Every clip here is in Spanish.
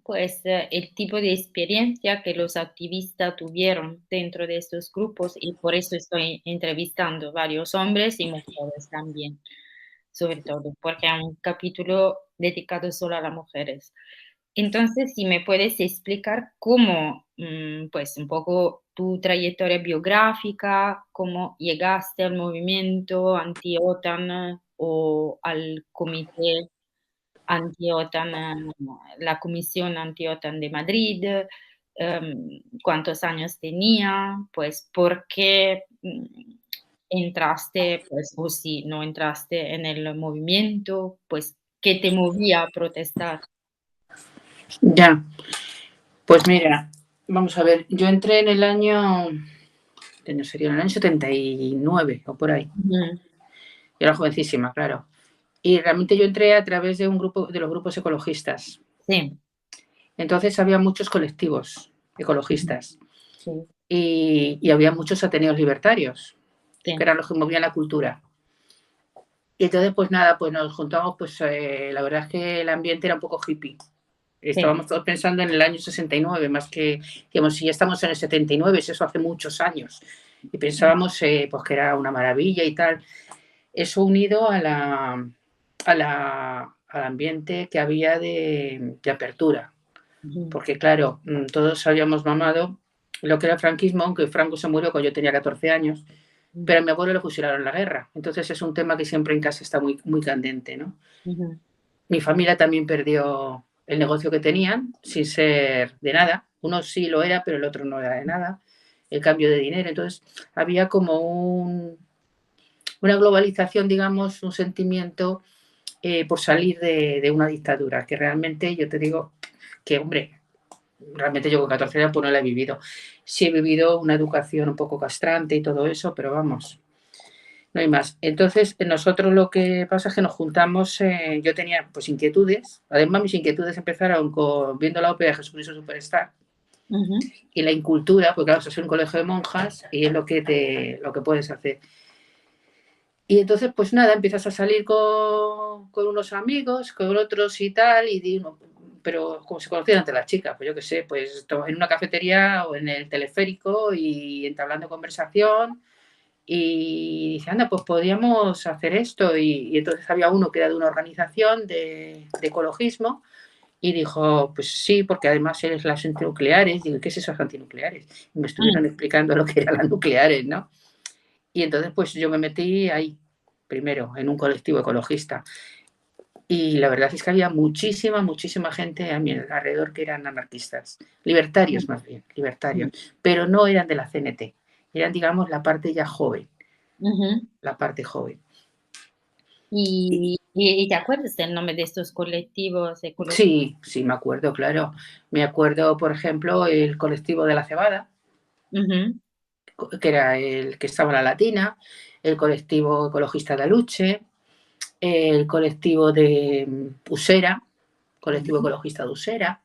pues el tipo de experiencia que los activistas tuvieron dentro de estos grupos y por eso estoy entrevistando varios hombres y mujeres también, sobre todo, porque hay un capítulo dedicado solo a las mujeres. Entonces, si me puedes explicar cómo, pues un poco tu trayectoria biográfica, cómo llegaste al movimiento anti-OTAN o al comité anti-OTAN, la Comisión Anti-OTAN de Madrid, cuántos años tenía, pues por qué entraste, pues, o si no entraste en el movimiento, pues, ¿qué te movía a protestar? Ya, pues mira, vamos a ver, yo entré en el año, ¿qué año sería? En el año 79 o por ahí. Ujú. Yo era jovencísima, claro. Y realmente yo entré a través de un grupo, de los grupos ecologistas. Sí, Entonces había muchos colectivos ecologistas sí, y había muchos ateneos libertarios, que sí, eran los que movían la cultura. Y entonces, pues nada, pues nos juntamos, pues la verdad es que el ambiente era un poco hippie. sí. Estábamos todos pensando en el año 69, más que, digamos, si ya estamos en el 79, eso hace muchos años. Y pensábamos pues que era una maravilla y tal. Eso unido al ambiente que había de apertura. Ujú, Porque claro, todos habíamos mamado lo que era el franquismo, aunque Franco se murió cuando yo tenía 14 años, pero a mi abuelo lo fusilaron en la guerra. Entonces es un tema que siempre en casa está muy, muy candente, ¿no? ujú, Mi familia también perdió el negocio que tenían sin ser de nada. Uno sí lo era, pero el otro no era de nada. El cambio de dinero. Entonces había como una globalización, digamos, un sentimiento por salir de una dictadura, que realmente yo te digo que, hombre, realmente yo con 14 años pues no la he vivido. Sí he vivido una educación un poco castrante y todo eso, pero vamos, no hay más. Entonces, nosotros lo que pasa es que nos juntamos, yo tenía pues inquietudes, además mis inquietudes empezaron viendo la ópera de Jesucristo Superstar ujú. y la incultura, porque claro, eso es un colegio de monjas y es lo que puedes hacer. Y entonces, pues nada, empiezas a salir con unos amigos, con otros y tal, y digo, pero como se conocían entre las chicas, pues yo qué sé, pues en una cafetería o en el teleférico y entablando conversación. Y dice, anda, pues podríamos hacer esto. Y entonces había uno que era de una organización de ecologismo y dijo, pues sí, porque además eres las antinucleares. Digo, ¿qué es eso, las antinucleares? Y me estuvieron explicando lo que eran las nucleares, ¿no? Y entonces pues yo me metí ahí, primero, en un colectivo ecologista. Y la verdad es que había muchísima, muchísima gente a mi alrededor que eran anarquistas, libertarios más bien, libertarios, pero no eran de la CNT, eran, digamos, la parte ya joven, Ujú. la parte joven. ¿Y te acuerdas del nombre de estos colectivos ecológicos? Sí, sí, me acuerdo, claro. Me acuerdo, por ejemplo, el colectivo de la cebada, Ujú, que era el que estaba en la Latina, el colectivo ecologista de Aluche, el colectivo de Usera, colectivo ujú. ecologista de Usera,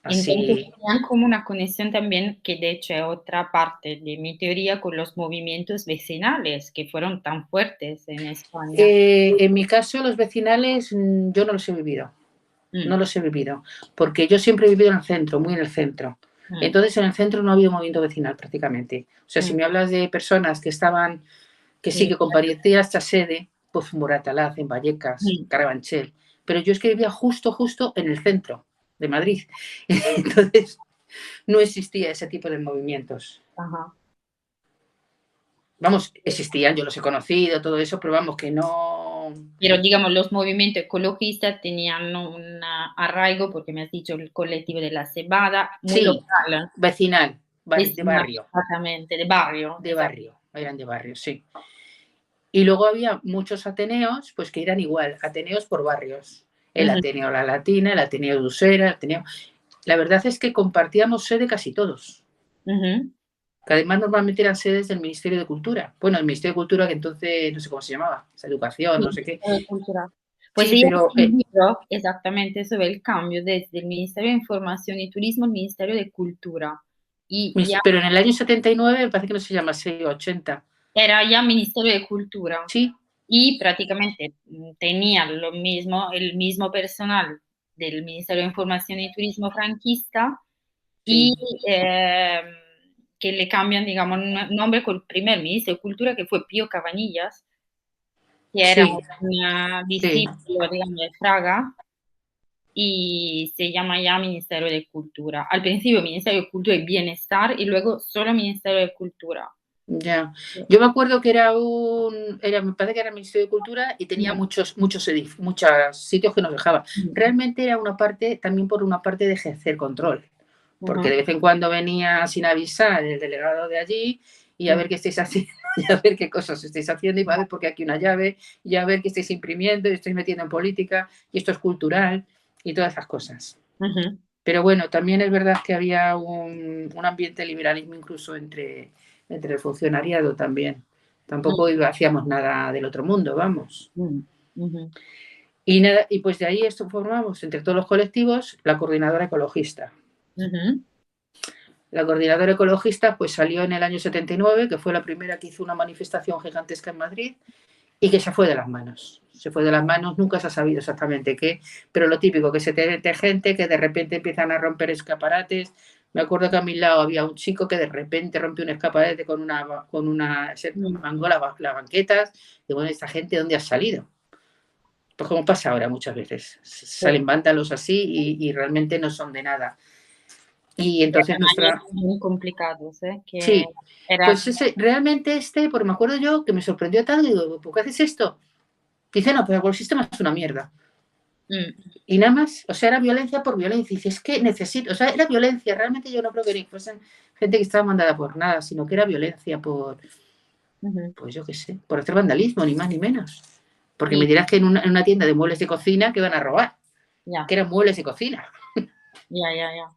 Entonces así. tenían como una conexión también, que de hecho es otra parte de mi teoría, con los movimientos vecinales que fueron tan fuertes en España. En mi caso, los vecinales, yo no los he vivido, no Mm, los he vivido, porque yo siempre he vivido en el centro, muy en el centro. mm, Entonces, en el centro no ha habido movimiento vecinal prácticamente. O sea, si mm, me hablas de personas que estaban, que sí sí, que compartían esta sede, pues Moratalaz, en Vallecas, mm, Carabanchel. Pero yo es que vivía justo, justo en el centro de Madrid. Entonces, no existía ese tipo de movimientos. ajá. Vamos, existían, yo los he conocido, todo eso, pero vamos, que no. Pero digamos, los movimientos ecologistas tenían un arraigo, porque me has dicho el colectivo de la cebada, muy Sí, local, vecinal, de vecinal, barrio, exactamente, de barrio, exacto. eran de barrio, sí. Y luego había muchos ateneos, pues que eran igual, ateneos por barrios. El Ujú, Ateneo La Latina, el Ateneo de Usera, el Ateneo. La verdad es que compartíamos sede casi todos. ujú. Que además normalmente eran sedes del Ministerio de Cultura. Bueno, el Ministerio de Cultura que entonces no sé cómo se llamaba, esa educación, Sí, no sé qué. cultural. Pues Sí, ella pero hizo un libro exactamente sobre el cambio desde el Ministerio de Información y Turismo al Ministerio de Cultura. Y ya pero en el año 79 me parece que no se llama 680. era ya Ministerio de Cultura. Sí, Y prácticamente tenía lo mismo, el mismo personal del Ministerio de Información y Turismo franquista y Sí, que le cambian, digamos, nombre con el primer ministro de Cultura, que fue Pío Cabanillas, que era sí, un sí. discípulo, digamos, de Fraga, y se llama ya Ministerio de Cultura. Al principio Ministerio de Cultura y Bienestar y luego solo Ministerio de Cultura. Ya. Yo me acuerdo que me parece que era el Ministerio de Cultura y tenía muchos sitios que nos dejaba. Realmente era una parte, también por una parte de ejercer control, porque de vez en cuando venía sin avisar el delegado de allí y a ver qué estáis haciendo, y a ver qué cosas estáis haciendo, y va a ver porque aquí una llave, y a ver qué estáis imprimiendo, y estáis metiendo en política, y esto es cultural, y todas esas cosas. Pero bueno, también es verdad que había un ambiente de liberalismo incluso entre el funcionariado también. Tampoco hacíamos nada del otro mundo, vamos. Y, nada, y pues de ahí formamos entre todos los colectivos la coordinadora ecologista. La coordinadora ecologista pues salió en el año 79, que fue la primera que hizo una manifestación gigantesca en Madrid y que se fue de las manos. Se fue de las manos, nunca se ha sabido exactamente qué, pero lo típico, que se te mete gente, que de repente empiezan a romper escaparates. Me acuerdo que a mi lado había un chico que de repente rompió un escaparate se mangó las banquetas. Y bueno, ¿esta gente dónde ha salido? Pues como pasa ahora muchas veces. Salen vándalos así y realmente no son de nada. Y entonces Eran años muy complicados, que Sí, era, pues realmente porque me acuerdo yo que me sorprendió tanto, digo, ¿por qué haces esto? Dice, no, pero el sistema es una mierda. Y nada más, o sea, era violencia por violencia. Y dices, es que necesito, o sea, era violencia. Realmente yo no creo que ni fuesen gente que estaba mandada por nada, sino que era violencia pues yo qué sé, por hacer vandalismo, ni más ni menos. Porque me y dirás que en una tienda de muebles de cocina que van a robar, ya, que eran muebles de cocina. ya.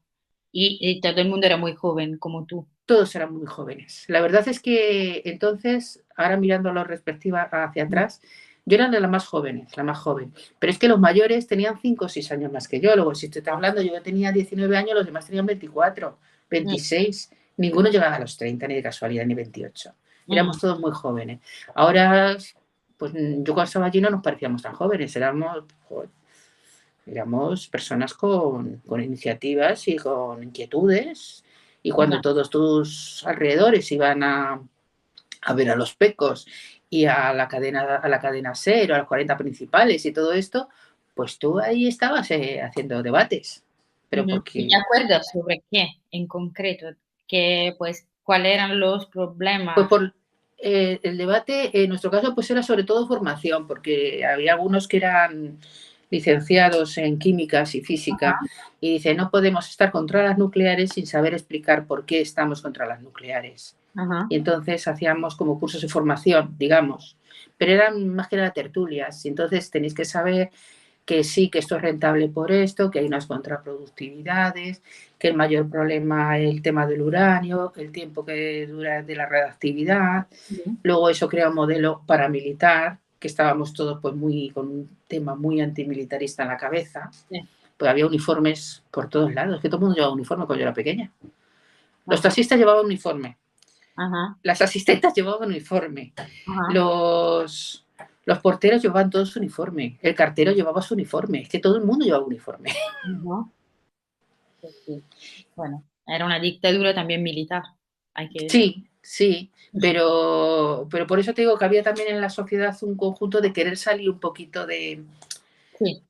Y todo el mundo era muy joven, como tú. Todos eran muy jóvenes. La verdad es que entonces, ahora mirándolo respectiva hacia atrás, yo era de las más jóvenes, la más joven. Pero es que los mayores tenían 5 o 6 años más que yo. Luego, si estoy hablando, yo tenía 19 años, los demás tenían 24, 26. Ninguno llegaba a los 30, ni de casualidad, ni 28. Éramos todos muy jóvenes. Ahora, pues yo cuando estaba allí no nos parecíamos tan jóvenes. Éramos personas con iniciativas y con inquietudes. Y cuando todos tus alrededores iban a ver a los Pecos y a la cadena SER, a los 40 principales y todo esto, pues tú ahí estabas haciendo debates. Pero ¿Y te porque, acuerdas sobre qué en concreto? Pues, ¿cuáles eran los pues problemas? por el debate, en nuestro caso, pues era sobre todo formación, porque había algunos que eran licenciados en químicas y física y dicen, no podemos estar contra las nucleares sin saber explicar por qué estamos contra las nucleares. Y entonces hacíamos como cursos de formación, digamos, pero eran más que nada tertulias. Y entonces tenéis que saber que sí, que esto es rentable por esto, que hay unas contraproductividades, que el mayor problema es el tema del uranio, el tiempo que dura de la radioactividad. Luego eso crea un modelo paramilitar, que estábamos todos pues con un tema muy antimilitarista en la cabeza. Pues había uniformes por todos lados, que todo el mundo llevaba uniforme cuando yo era pequeña. Los taxistas llevaban uniforme, las asistentes llevaban uniforme, los porteros llevaban todos su uniforme, el cartero llevaba su uniforme, es que todo el mundo llevaba uniforme. Pues sí. Bueno, era una dictadura también militar, hay que decir. Sí, pero por eso te digo que había también en la sociedad un conjunto de querer salir un poquito de Sí.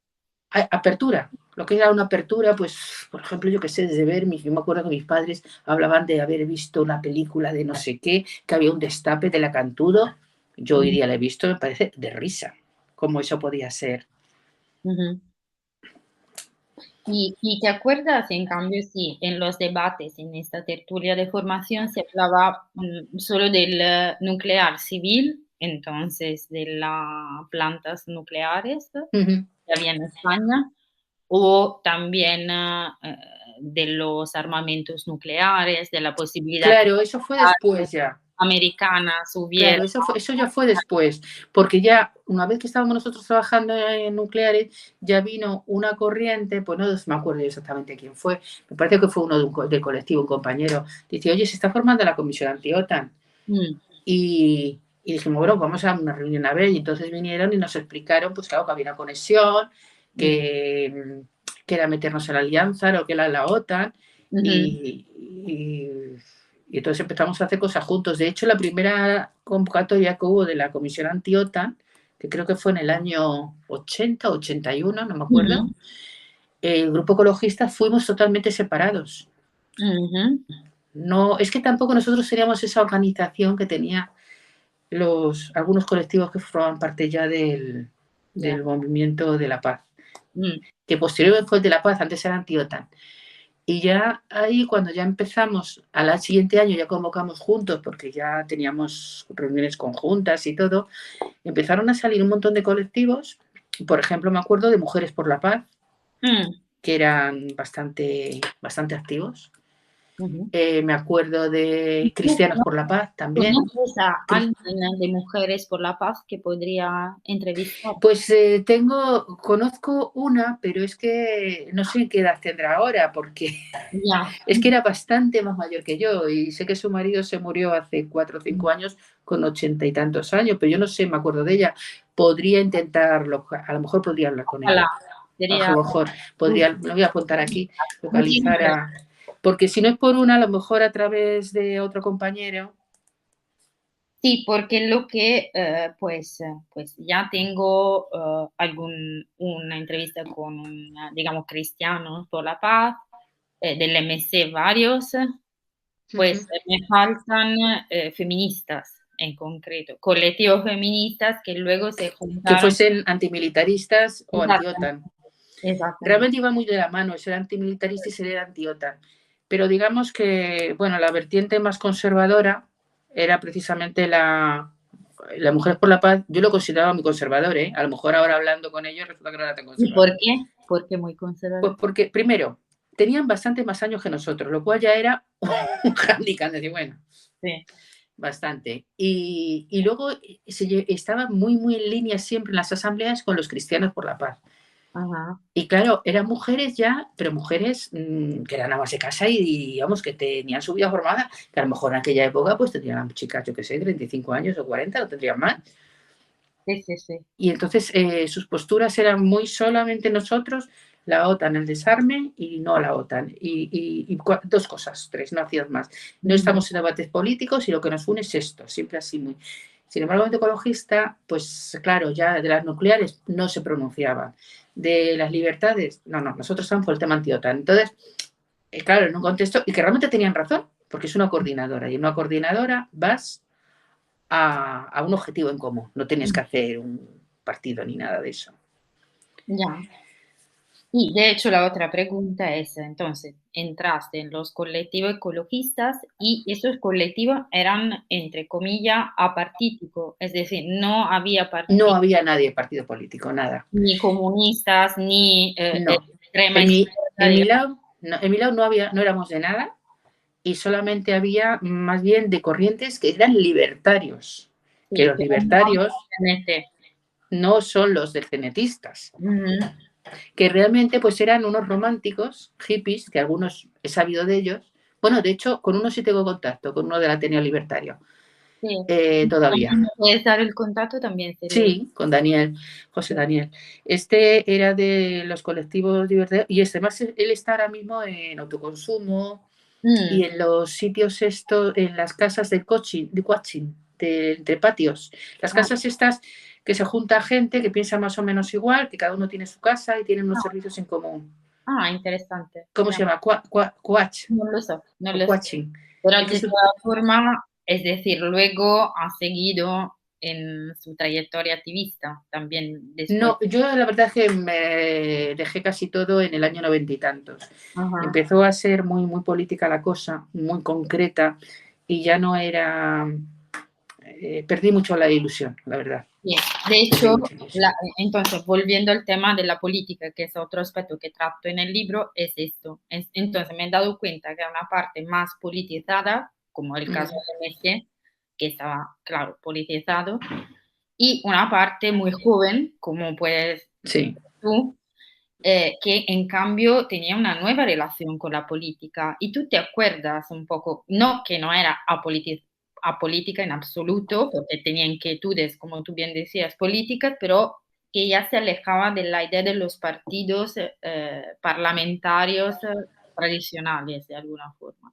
apertura. Lo que era una apertura, pues, por ejemplo, yo que sé, desde ver, yo me acuerdo que mis padres hablaban de haber visto una película de no sé qué, que había un destape del acantudo. Yo hoy día la he visto, me parece de risa, cómo eso podía ser. Y te acuerdas, en cambio, sí, en los debates, en esta tertulia de formación, se hablaba solo del nuclear civil, entonces de las plantas nucleares que había en España, o también de los armamentos nucleares, de la posibilidad que Claro, eso fue después ya. americanas hubiera. Claro, eso ya fue después, porque ya una vez que estábamos nosotros trabajando en nucleares, ya vino una corriente, pues no me acuerdo exactamente quién fue, me parece que fue uno del colectivo, un compañero, dice, oye, se está formando la comisión anti-OTAN. Y dijimos, bueno, vamos a una reunión a ver, y entonces vinieron y nos explicaron, pues claro, que había una conexión, que que era meternos en la alianza, lo que era la OTAN, y entonces empezamos a hacer cosas juntos. De hecho, la primera convocatoria que hubo de la Comisión Anti-OTAN, que creo que fue en el año 80, 81, no me acuerdo, el grupo ecologista fuimos totalmente separados. No, es que tampoco nosotros teníamos esa organización que tenía algunos colectivos que formaban parte ya del movimiento de la paz, que posteriormente fue el de la paz, antes era anti-OTAN. Y ya ahí, cuando ya empezamos, al siguiente año ya convocamos juntos, porque ya teníamos reuniones conjuntas y todo, empezaron a salir un montón de colectivos. Por ejemplo, me acuerdo de Mujeres por la Paz, que eran bastante activos. Me acuerdo de Cristianos por la Paz también. ¿Conoces a alguien de Mujeres por la Paz que podría entrevistar? Pues conozco una, pero es que no sé qué edad tendrá ahora, porque es que era bastante más mayor que yo, y sé que su marido se murió hace 4 o 5 años con 80 y tantos años, pero yo no sé, me acuerdo de ella. Podría intentarlo, a lo mejor podría hablar con ella. A lo mejor podría, lo voy a apuntar aquí, localizar porque si no es por una, a lo mejor a través de otro compañero. Sí, porque lo que, pues ya tengo una entrevista con un, digamos, Cristiano por la Paz, del MC varios, pues me faltan feministas en concreto, colectivos feministas que luego se Que juntaron. fuesen antimilitaristas o anti-OTAN. Exactamente. Realmente iba muy de la mano, ser antimilitarista y ser anti-OTAN. Pero digamos que, bueno, la vertiente más conservadora era precisamente la Mujeres por la Paz. Yo lo consideraba muy conservador, ¿eh? A lo mejor ahora hablando con ellos resulta que no era tan ¿Y conservador. por qué? ¿Por qué muy conservador? Pues porque, primero, tenían bastante más años que nosotros, lo cual ya era un handicap, decir, bueno, Sí. bastante. Y luego estaba muy, muy en línea siempre en las asambleas con los Cristianos por la Paz. Ajá. Y claro, eran mujeres ya, pero mujeres que eran amas de casa y, digamos, que tenían su vida formada, que a lo mejor en aquella época pues tendrían chicas, yo qué sé, 35 años o 40, no tendrían más. Sí, sí, sí. Y entonces sus posturas eran muy solamente nosotros, la OTAN, el desarme y no la OTAN. Y 2 cosas, 3, no hacían más. No estamos en debates políticos y lo que nos une es esto, siempre así muy. Sin embargo, el ecologista, pues claro, ya de las nucleares no se pronunciaban. De las libertades, no, nosotros estamos por el tema anti-OTAN. Entonces, claro, en un contexto, y que realmente tenían razón, porque es una coordinadora, y en una coordinadora vas a un objetivo en común, no tienes que hacer un partido ni nada de eso. Ya. Y de hecho la otra pregunta es, entonces, entraste en los colectivos ecologistas y esos colectivos eran, entre comillas, apartíticos, es decir, no había No había nadie partido político, nada. ni comunistas, ni No. extrema En izquierda, mi lado no éramos de nada, y solamente había más bien de corrientes que eran libertarios, que sí, los pero no libertarios NT. no son los descenetistas, que realmente pues eran unos románticos, hippies, que algunos he sabido de ellos. Bueno, de hecho, con uno sí tengo contacto, con uno del Ateneo Libertario, Sí. todavía. ¿Me puedes dar el contacto? También sería. Sí, con Daniel, José Daniel. Este era de los colectivos libertarios y además él está ahora mismo en autoconsumo y en los sitios estos, en las casas de coaching, entre patios. Las casas estas que se junta gente que piensa más o menos igual, que cada uno tiene su casa y tienen unos servicios en común. Interesante. ¿Cómo se llama? Coach. No lo sé, no O lo sé. coaching. Pero Es que de todas formas, es decir, luego ha seguido en su trayectoria activista también después. No, yo la verdad es que me dejé casi todo en el año 90 y tantos. Ajá. Empezó a ser muy, muy política la cosa, muy concreta, y ya no era. Perdí mucho la ilusión, la verdad. Bien. De hecho, entonces, volviendo al tema de la política, que es otro aspecto que trato en el libro, es esto. Entonces, me he dado cuenta que hay una parte más politizada, como el caso de Messi, que estaba, claro, politizado, y una parte muy joven, como puedes Sí. tú, que en cambio tenía una nueva relación con la política. Y tú te acuerdas un poco, no que no era apolítica en absoluto, porque tenía inquietudes, como tú bien decías, políticas, pero que ya se alejaba de la idea de los partidos parlamentarios tradicionales, de alguna forma.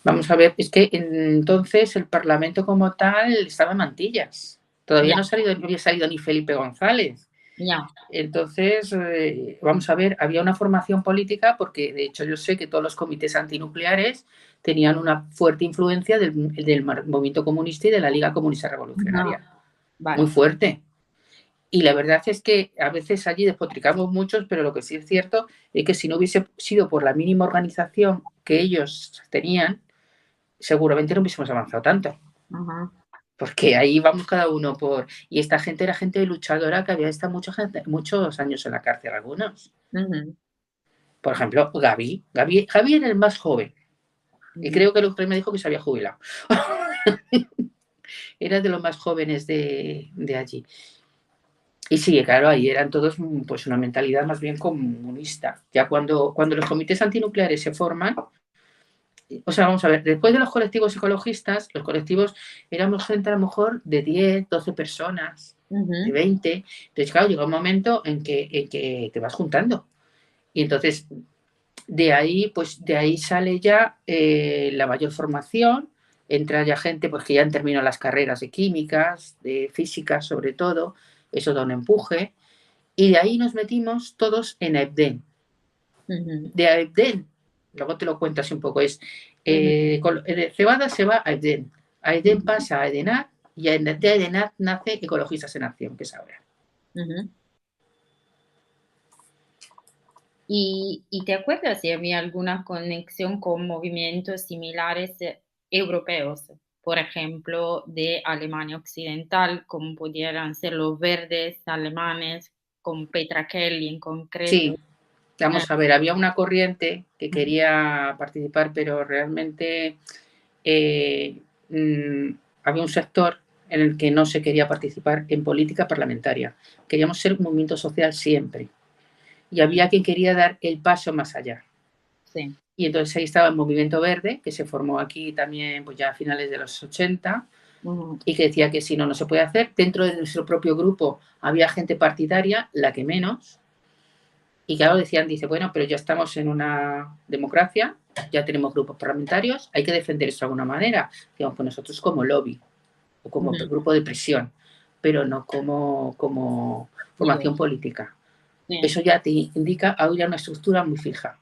Vamos a ver, es que entonces el Parlamento como tal estaba en mantillas. Todavía Ya, no había salido ni Felipe González. ya. Entonces, vamos a ver, había una formación política porque, de hecho, yo sé que todos los comités antinucleares tenían una fuerte influencia del movimiento comunista y de la Liga Comunista Revolucionaria. Ajá, Muy vale. fuerte. Y la verdad es que a veces allí despotricamos muchos, pero lo que sí es cierto es que si no hubiese sido por la mínima organización que ellos tenían, seguramente no hubiésemos avanzado tanto. Ajá. Porque ahí vamos cada uno por... Y esta gente era gente luchadora que había estado muchos años en la cárcel, algunos. Ujú, Por ejemplo, Gaby era el más joven. Y ujú. creo que el otro me dijo que se había jubilado. Era de los más jóvenes de allí. Y sí, claro, ahí eran todos pues una mentalidad más bien comunista. Ya cuando los comités antinucleares se forman, o sea, vamos a ver, después de los colectivos ecologistas, los colectivos éramos gente a lo mejor de 10, 12 personas, de Ujú, 20. Entonces, claro, llega un momento en que te vas juntando. Y entonces, de ahí sale ya la mayor formación, entra ya gente pues, que ya han terminado las carreras de químicas, de física sobre todo, eso da un empuje. Y de ahí nos metimos todos en AEBDEN. ujú, De AEBDEN, luego te lo cuento así un poco, es ujú, de Cebada se va a AEBDEN, AEBDEN pasa a EDENAT y de EDENAT nace Ecologistas en Acción, que es ahora. ujú. ¿Y te acuerdas si había alguna conexión con movimientos similares europeos? Por ejemplo, de Alemania Occidental, como pudieran ser los verdes alemanes, con Petra Kelly en concreto. Sí, vamos a ver, había una corriente que Ujú, quería participar, pero realmente eh, mm, había un sector en el que no se quería participar en política parlamentaria. Queríamos ser un movimiento social siempre. Y mm, había quien quería dar el paso más allá. sí. Y entonces ahí estaba el Movimiento Verde, que se formó aquí también pues ya a finales de los 80, Ujú, y que decía que si no, no se puede hacer. Dentro de nuestro propio grupo había gente partidaria, la que menos, y claro, decían, dice, bueno, pero ya estamos en una democracia, ya tenemos grupos parlamentarios, hay que defender eso de alguna manera. Digamos, pues nosotros como lobby o como ujú, grupo de presión, pero no como digo, formación política. sí. Eso ya te indica ahora una estructura muy fija.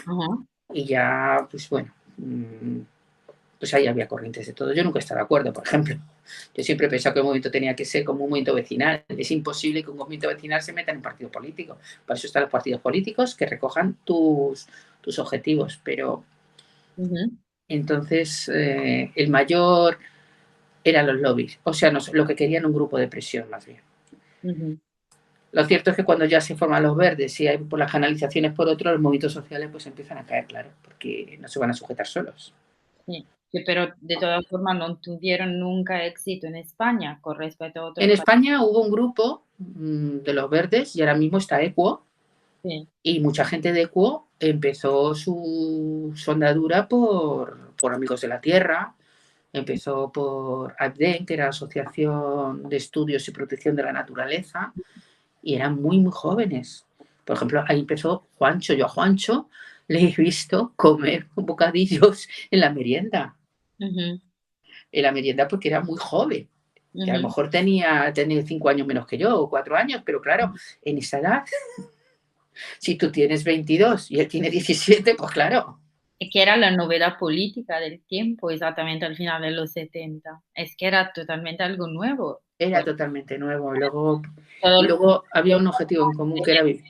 Ajá. Y ya, pues bueno, pues ahí había corrientes de todo. Yo nunca he estado de acuerdo, por ejemplo. Yo siempre he pensado que un movimiento tenía que ser como un movimiento vecinal. Es imposible que un movimiento vecinal se meta en un partido político. Para eso están los partidos políticos que recojan tus objetivos. Pero Ujú, entonces el mayor eran los lobbies. O sea, lo que querían un grupo de presión más bien. ujú. Lo cierto es que cuando ya se forman los verdes y hay por las canalizaciones por otro, los movimientos sociales pues empiezan a caer, claro, porque no se van a sujetar solos. Sí, que pero de todas formas no tuvieron nunca éxito en España con respecto a En otros países. España hubo un grupo de los verdes y ahora mismo está Equo Sí. y mucha gente de Equo empezó su sondadura por Amigos de la Tierra, empezó por ADDEN, que era Asociación de Estudios y Protección de la Naturaleza, y eran muy, muy jóvenes. Por ejemplo, ahí empezó Juancho. Yo a Juancho le he visto comer bocadillos en la merienda. Ujú, En la merienda porque era muy joven. Que a lo ujú, mejor tenía 5 años menos que yo o 4 años, pero claro, ujú. en esa edad, si tú tienes 22 y él tiene 17, pues claro, Es que era la novedad política del tiempo, exactamente al final de los 70. Es que era totalmente algo nuevo, era pues, totalmente nuevo. todo Y el luego había un objetivo en común que era vivir.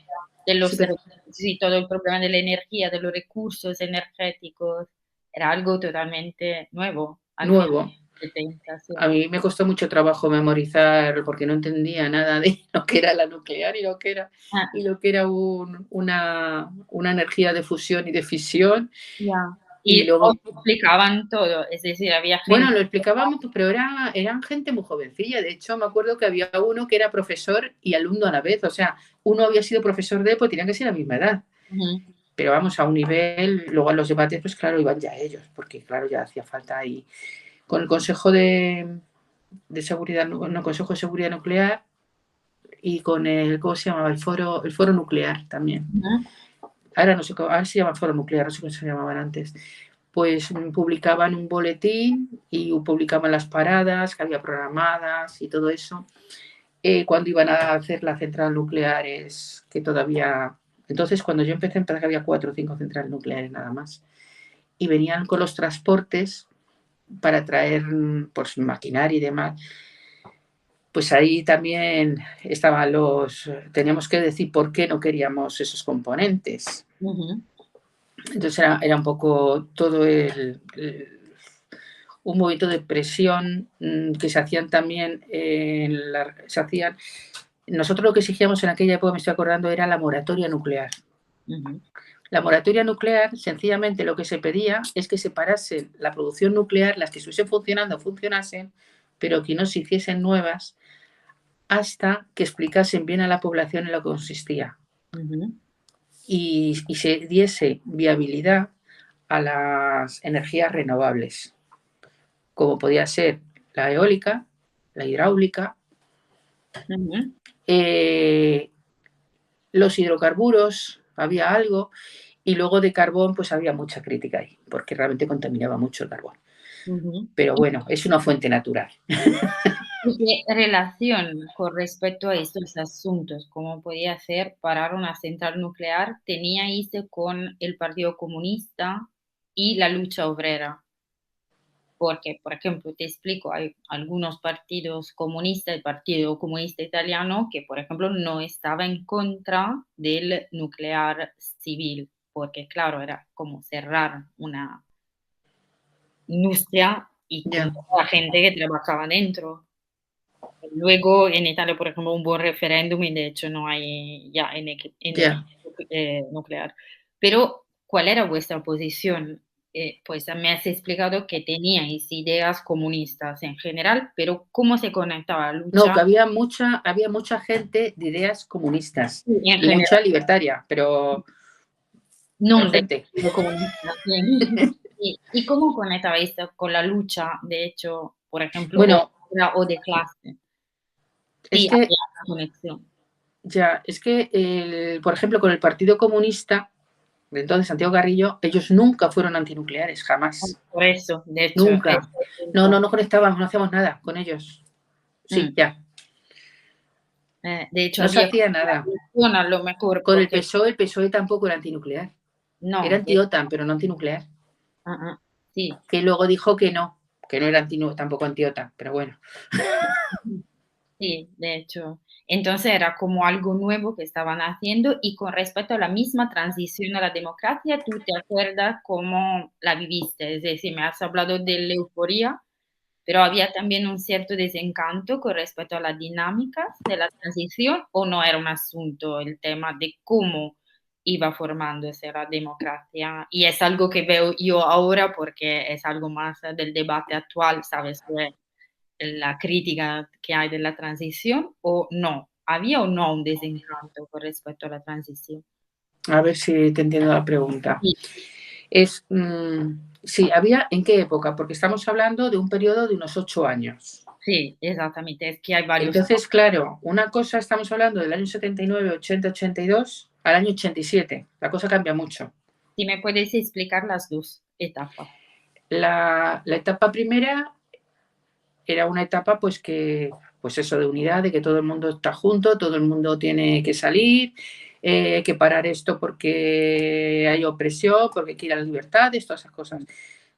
de Sí, los pero sí, todo el problema de la energía, de los recursos energéticos, era algo totalmente nuevo al final nuevo. de 70, sí. A mí me costó mucho trabajo memorizar porque no entendía nada de lo que era la nuclear Ah, y lo que era una energía de fusión y de fisión. ya. Y Y os luego, explicaban todo, es decir, había bueno, gente. lo explicábamos, pero eran gente muy jovencilla. De hecho, me acuerdo que había uno que era profesor y alumno a la vez. O sea, uno había sido profesor de, pues tenían que ser la misma edad. Ujú, Pero vamos, a un nivel, luego a los debates, pues claro, iban ya ellos, porque claro, ya hacía falta ahí. Con el Consejo de Seguridad, no, Consejo de Seguridad Nuclear, y con el, ¿cómo se llamaba? El foro nuclear también. Ujú. Ahora no sé, ahora se llama foro nuclear, no sé cómo se llamaban antes. Pues publicaban un boletín y publicaban las paradas que había programadas y todo eso. Cuando iban a hacer las centrales nucleares, que todavía... Entonces, cuando yo empecé que había 4 o 5 centrales nucleares nada más. Y venían con los transportes para traer pues, maquinaria y demás. Pues ahí también estaban teníamos que decir por qué no queríamos esos componentes. Ujú. Entonces era un poco todo un movimiento de presión que se hacían también, nosotros lo que exigíamos en aquella época, me estoy acordando, era la moratoria nuclear. Ujú. La moratoria nuclear, sencillamente lo que se pedía es que se parase la producción nuclear, las que estuviesen funcionando funcionasen, pero que no se hiciesen nuevas hasta que explicasen bien a la población en lo que consistía. Ujú. Y se diese viabilidad a las energías renovables, como podía ser la eólica, la hidráulica, Ujú. los hidrocarburos, había algo, y luego de carbón pues había mucha crítica ahí, porque realmente contaminaba mucho el carbón. Ujú. Pero bueno, es una fuente natural. ¿Y qué relación con respecto a estos asuntos, cómo podía ser parar una central nuclear, teníais con el Partido Comunista y la lucha obrera? Porque, por ejemplo, te explico, hay algunos partidos comunistas, el Partido Comunista Italiano, que, por ejemplo, no estaba en contra del nuclear civil, porque, claro, era como cerrar una industria y con Ya, toda la gente que trabajaba dentro. Luego en Italia, por ejemplo, hubo un referéndum y de hecho no hay ya ya. nuclear. Pero, ¿cuál era vuestra posición? Pues me has explicado que teníais ideas comunistas en general, pero ¿cómo se conectaba la No, que lucha? había mucha gente de ideas comunistas Sí, en y general, mucha libertaria, pero non del gente. Partido Comunista, sí. ¿Y cómo conectabais con la lucha, de hecho, por ejemplo, Bueno, obrera o de clase? es Sí, que había una conexión. por ejemplo, con el Partido Comunista, de entonces Santiago Carrillo, ellos nunca fueron antinucleares, jamás. Por eso, de hecho, ese es Nunca. el No, no, punto. no conectábamos, no hacíamos nada con ellos. Sí, Mm. ya. De hecho, No se había hacía como una nada. tensión a lo mejor Con porque El PSOE tampoco era antinuclear. Era no, anti-OTAN, pero no antinuclear. sí. Que luego dijo que no era tampoco anti-OTAN, pero bueno. Sí, de hecho. Entonces era como algo nuevo que estaban haciendo y con respecto a la misma transición a la democracia, ¿tú te acuerdas cómo la viviste? Es decir, me has hablado de la euforía, pero había también un cierto desencanto con respecto a las dinámicas de la transición, ¿o no era un asunto el tema de cómo iba formándose la democracia? Y es algo que veo yo ahora porque es algo más del debate actual, ¿sabes? La crítica que hay de la transición, ¿o no? ¿Había o no un desencanto con respecto a la transición? A ver si te entiendo la pregunta. Sí, Sí, había, ¿en qué época? Porque estamos hablando de un periodo de unos 8 años. sí, exactamente, es que hay varios. Entonces, claro, una cosa estamos hablando del año 79, 80, 82 al año 87. La cosa cambia mucho. Si me puedes explicar las 2 etapas. La etapa primera era una etapa pues eso, de unidad, de que todo el mundo está junto, todo el mundo tiene que salir, hay que parar esto porque hay opresión, porque quieren las libertades, todas esas cosas.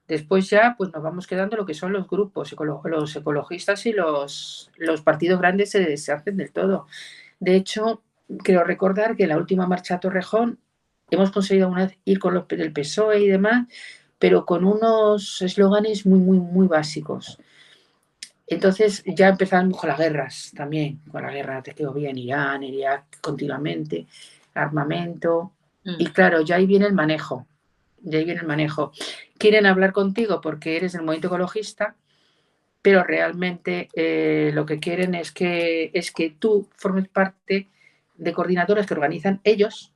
Después ya pues nos vamos quedando lo que son los grupos, los ecologistas y los partidos grandes se deshacen del todo. De hecho, creo recordar que en la última marcha a Torrejón hemos conseguido una vez ir con los del PSOE y demás, pero con unos eslóganes muy, muy, muy básicos. Entonces ya empezamos con las guerras también, con la guerra te quedó bien Irán, Irak continuamente, armamento. Y Mm. claro, ya ahí viene el manejo, ya ahí viene el manejo. Quieren hablar contigo porque eres del movimiento ecologista, pero realmente lo que quieren es que tú formes parte de coordinadores que organizan ellos,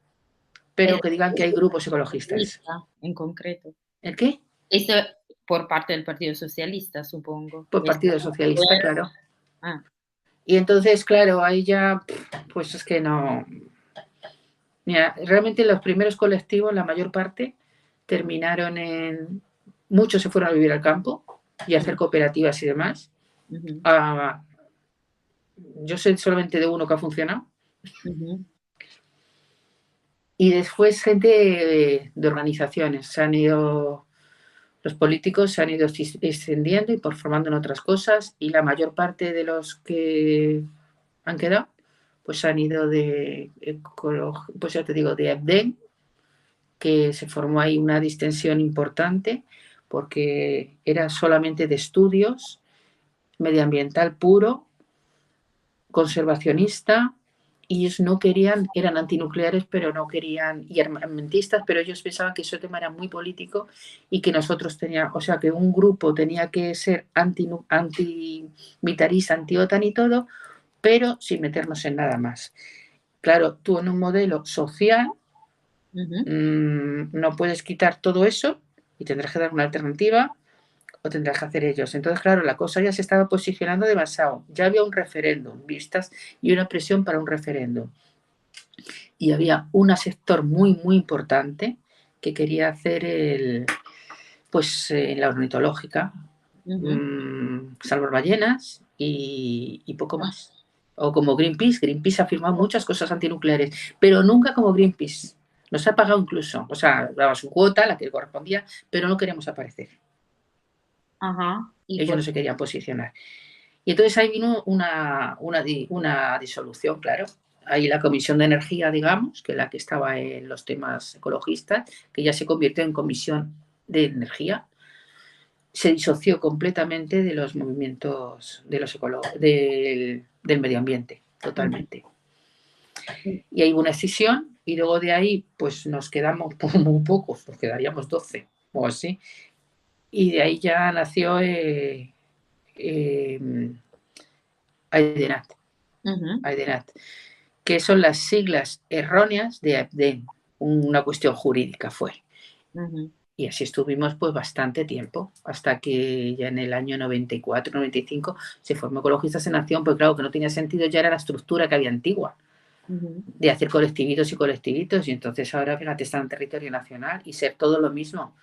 pero El que digan que hay Partido grupos ecologistas. Socialista, en concreto. ¿El qué? Eso por parte del Partido Socialista, supongo. Pues Partido Socialista, claro. Ah. Y entonces, claro, ahí ya, pues es que no... Mira, realmente los primeros colectivos, la mayor parte, terminaron en... Muchos se fueron a vivir al campo y a hacer cooperativas y demás. Yo sé solamente de uno que ha funcionado. Y después gente de organizaciones. Se han ido... Los políticos se han ido extendiendo y formando en otras cosas, y la mayor parte de los que han quedado pues han ido de, pues ya te digo, de ABDEN, que se formó ahí una distensión importante porque era solamente de estudios, medioambiental puro, conservacionista, y ellos no querían, eran antinucleares, pero no querían, y armamentistas, pero ellos pensaban que ese tema era muy político y que nosotros teníamos, o sea, que un grupo tenía que ser antimilitarista, anti-OTAN y todo, pero sin meternos en nada más. Claro, tú en un modelo social no puedes quitar todo eso y tendrás que dar una alternativa o tendrás que hacer ellos. Entonces, claro, la cosa ya se estaba posicionando demasiado. Ya había un referéndum, vistas, y una presión para un referéndum. Y había un sector muy, muy importante que quería hacer pues la ornitológica, salvar ballenas y poco más. O como Greenpeace. Greenpeace ha firmado muchas cosas antinucleares, pero nunca como Greenpeace. Nos ha pagado incluso, o sea, daba su cuota, la que correspondía, pero no queremos aparecer. Ellos no se querían posicionar. Y entonces ahí vino una disolución, claro. Ahí la Comisión de Energía, digamos, que la que estaba en los temas ecologistas, que ya se convirtió en Comisión de Energía, se disoció completamente de los movimientos de los del medio ambiente, totalmente. Y hay una escisión, y luego de ahí pues nos quedamos muy pocos, pues quedaríamos 12 o así, y de ahí ya nació AIDENAT, que son las siglas erróneas de ABDEN, una cuestión jurídica fue. Y así estuvimos pues bastante tiempo, hasta que ya en el año 94, 95 se formó Ecologistas en Acción, pues claro que no tenía sentido, ya era la estructura que había antigua, de hacer colectivitos y colectivitos, y entonces ahora, fíjate, está en territorio nacional y ser todo lo mismo.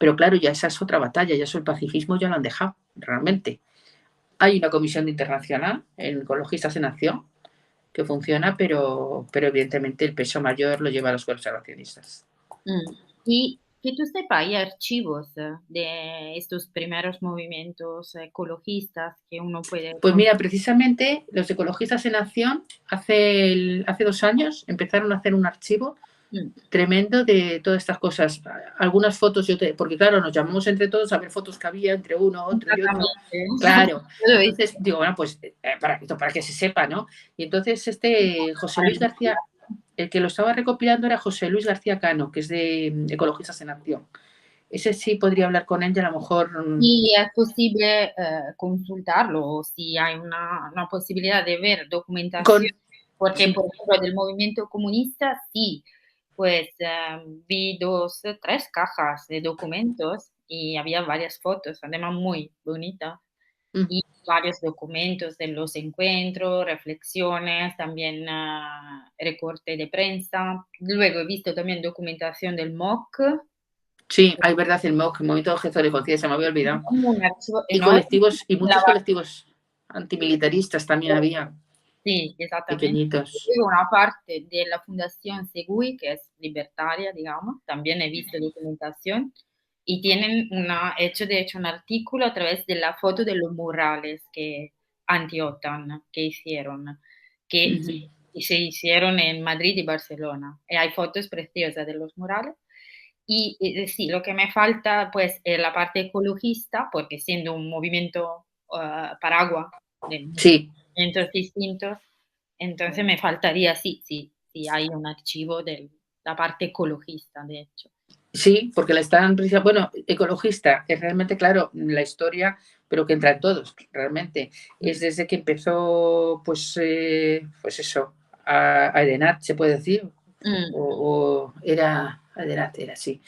Pero claro, ya esa es otra batalla, ya eso el pacifismo ya lo han dejado, realmente. Hay una comisión internacional en Ecologistas en Acción que funciona, pero evidentemente el peso mayor lo llevan los conservacionistas. Y que tú sepas, hay archivos de estos primeros movimientos ecologistas que uno puede... Pues mira, precisamente los Ecologistas en Acción hace 2 años empezaron a hacer un archivo tremendo de todas estas cosas. Algunas fotos, porque claro, nos llamamos entre todos a ver fotos que había entre uno, otro y otro. Claro. Entonces digo, bueno, pues para que se sepa, ¿no? Y entonces José Luis García, el que lo estaba recopilando era José Luis García Cano, que es de Ecologistas en Acción. Ese sí podría hablar con él y a lo mejor... Y es posible consultarlo, si hay una posibilidad de ver documentación, porque sí. por ejemplo del movimiento comunista, sí, pues vi 2, 3 cajas de documentos y había varias fotos, además muy bonitas, y varios documentos de los encuentros, reflexiones, también recorte de prensa. Luego he visto también documentación del MOC. Sí, hay verdad, el MOC, el Movimiento de Objeto de Conciencia, se me había olvidado. Un archivo Y enorme. colectivos, y muchos colectivos antimilitaristas también había. Sí, exactamente. Pequeñitos. Luego una parte de la Fundación Segui, que es libertaria, digamos, también he visto documentación, y tienen de hecho un artículo a través de la foto de los murales que anti-OTAN que hicieron, que se hicieron en Madrid y Barcelona. Y hay fotos preciosas de los murales. Y sí, lo que me falta pues es la parte ecologista, porque siendo un movimiento paraguas de movimientos distintos, entonces me faltaría, sí, hay un archivo de la parte ecologista, de hecho. Sí, porque la están, bueno, ecologista, es realmente, claro, la historia, pero que entra en todos, realmente. Es desde que empezó, pues eso, a EDENAT, se puede decir, o era, EDENAT era así.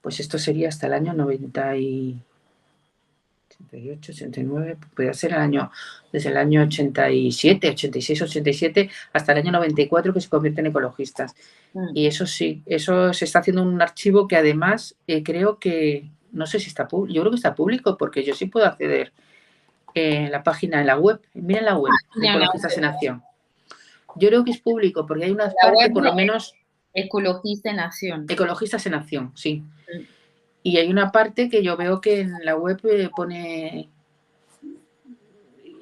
Pues esto sería hasta el año 90 y... 88, 89, podría ser desde el año 87, 86, 87, hasta el año 94 que se convierten en ecologistas. Y eso sí, eso se está haciendo en un archivo que además creo que, no sé si está público, yo creo que está público porque yo sí puedo acceder en la página, en la web, mira la web de Ecologistas en Acción. Yo creo que es público porque hay una parte, por lo menos... Ecologista en Acción. Ecologistas en Acción, sí. Y hay una parte que yo veo que en la web pone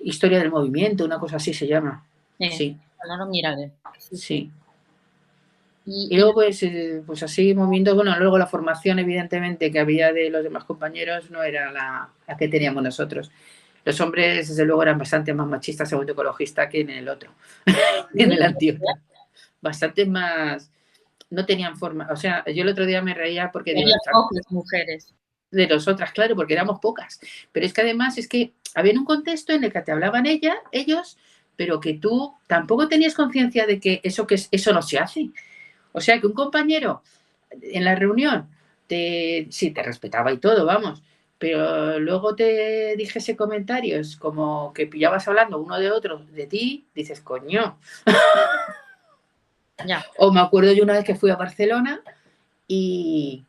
historia del movimiento, una cosa así se llama. Sí. No lo miraré. Sí. Y luego, pues así moviendo, bueno, luego la formación, evidentemente, que había de los demás compañeros no era la que teníamos nosotros. Los hombres, desde luego, eran bastante más machistas, según ecologista, que en el otro, en el Antioquia. Bastante más... No tenían forma. O sea, yo el otro día me reía porque... Había pocas mujeres. De nosotras, claro, porque éramos pocas. Pero es que además es que había un contexto en el que te hablaban ellos, pero que tú tampoco tenías conciencia de que eso no se hace. O sea, que un compañero en la reunión sí te respetaba y todo, vamos, pero luego te dijese comentarios como que pillabas hablando uno de otro de ti, dices, coño. Ya. O me acuerdo yo una vez que fui a Barcelona y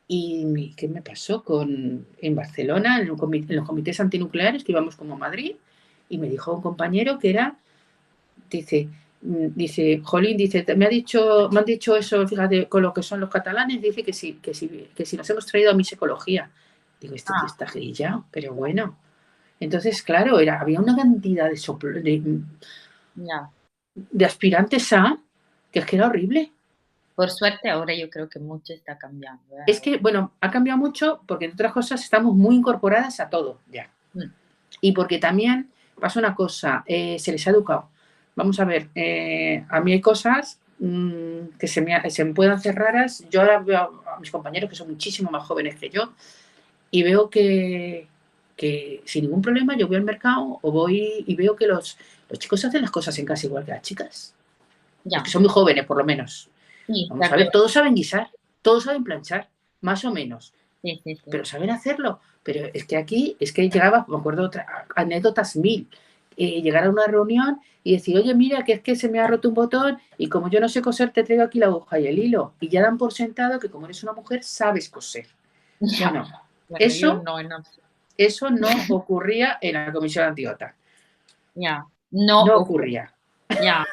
¿qué me pasó? En Barcelona, en los comités antinucleares, que íbamos como a Madrid, y me dijo un compañero que era, dice, Jolín, dice, me han dicho eso, fíjate, con lo que son los catalanes, dice que si nos hemos traído a mi psicología. Digo, este tío está grillado, pero bueno. Entonces, claro, había una cantidad de aspirantes que es que era horrible. Por suerte ahora yo creo que mucho está cambiando. Es que, bueno, ha cambiado mucho porque, entre otras cosas, estamos muy incorporadas a todo ya. Y porque también pasa una cosa, se les ha educado. Vamos a ver, a mí hay cosas que se me pueden hacer raras. Yo ahora veo a mis compañeros que son muchísimo más jóvenes que yo y veo que sin ningún problema yo voy al mercado o voy y veo que los chicos hacen las cosas en casa igual que las chicas. Ya. Los que son muy jóvenes, por lo menos. Sí, vamos a ver, todos saben guisar, todos saben planchar, más o menos. Sí. Pero saben hacerlo. Pero es que aquí, llegaba, me acuerdo, anécdotas 1000. Llegar a una reunión y decir, oye, mira, que es que se me ha roto un botón y como yo no sé coser, te traigo aquí la aguja y el hilo. Y ya dan por sentado que como eres una mujer, sabes coser. Ya. Bueno, eso no ocurría en la comisión anti-OTAN. Ya. No ocurría. Ya.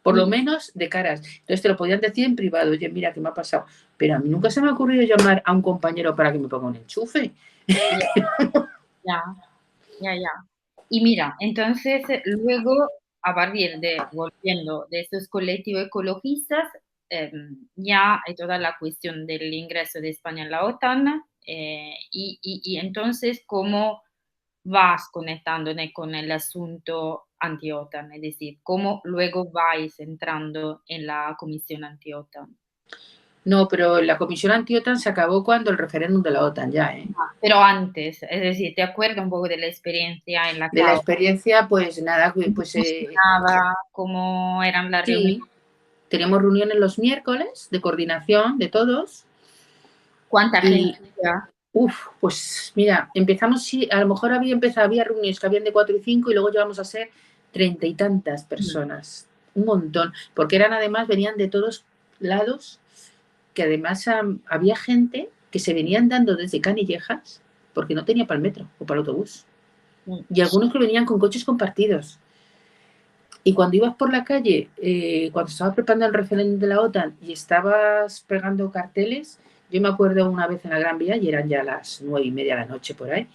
Por lo menos de caras. Entonces te lo podían decir en privado, oye, mira, ¿qué me ha pasado? Pero a mí nunca se me ha ocurrido llamar a un compañero para que me ponga un enchufe. Ya. Y mira, entonces luego, a partir volviendo de estos colectivos ecologistas, ya hay toda la cuestión del ingreso de España en la OTAN, y entonces, ¿cómo vas conectándote con el asunto anti-OTAN? Es decir, ¿cómo luego vais entrando en la comisión anti-OTAN? No, pero la comisión anti-OTAN se acabó cuando el referéndum de la OTAN ya, ¿eh? Pero antes, es decir, ¿te acuerdas un poco de la experiencia en la De la experiencia, pues nada, pues... ¿Cómo eran las sí, reuniones? Teníamos reuniones los miércoles de coordinación de todos. ¿Cuánta gente ya? Pues mira, empezamos, sí, a lo mejor había reuniones que habían de 4 y 5 y luego llevamos a ser 30 y tantas personas. Un montón, porque venían de todos lados, que además había gente que se venían dando desde Canillejas porque no tenía para el metro o para el autobús. Y algunos que venían con coches compartidos. Y cuando ibas por la calle, cuando estabas preparando el referéndum de la OTAN y estabas pegando carteles, yo me acuerdo una vez en la Gran Vía, y eran ya las 9:30 de la noche por ahí,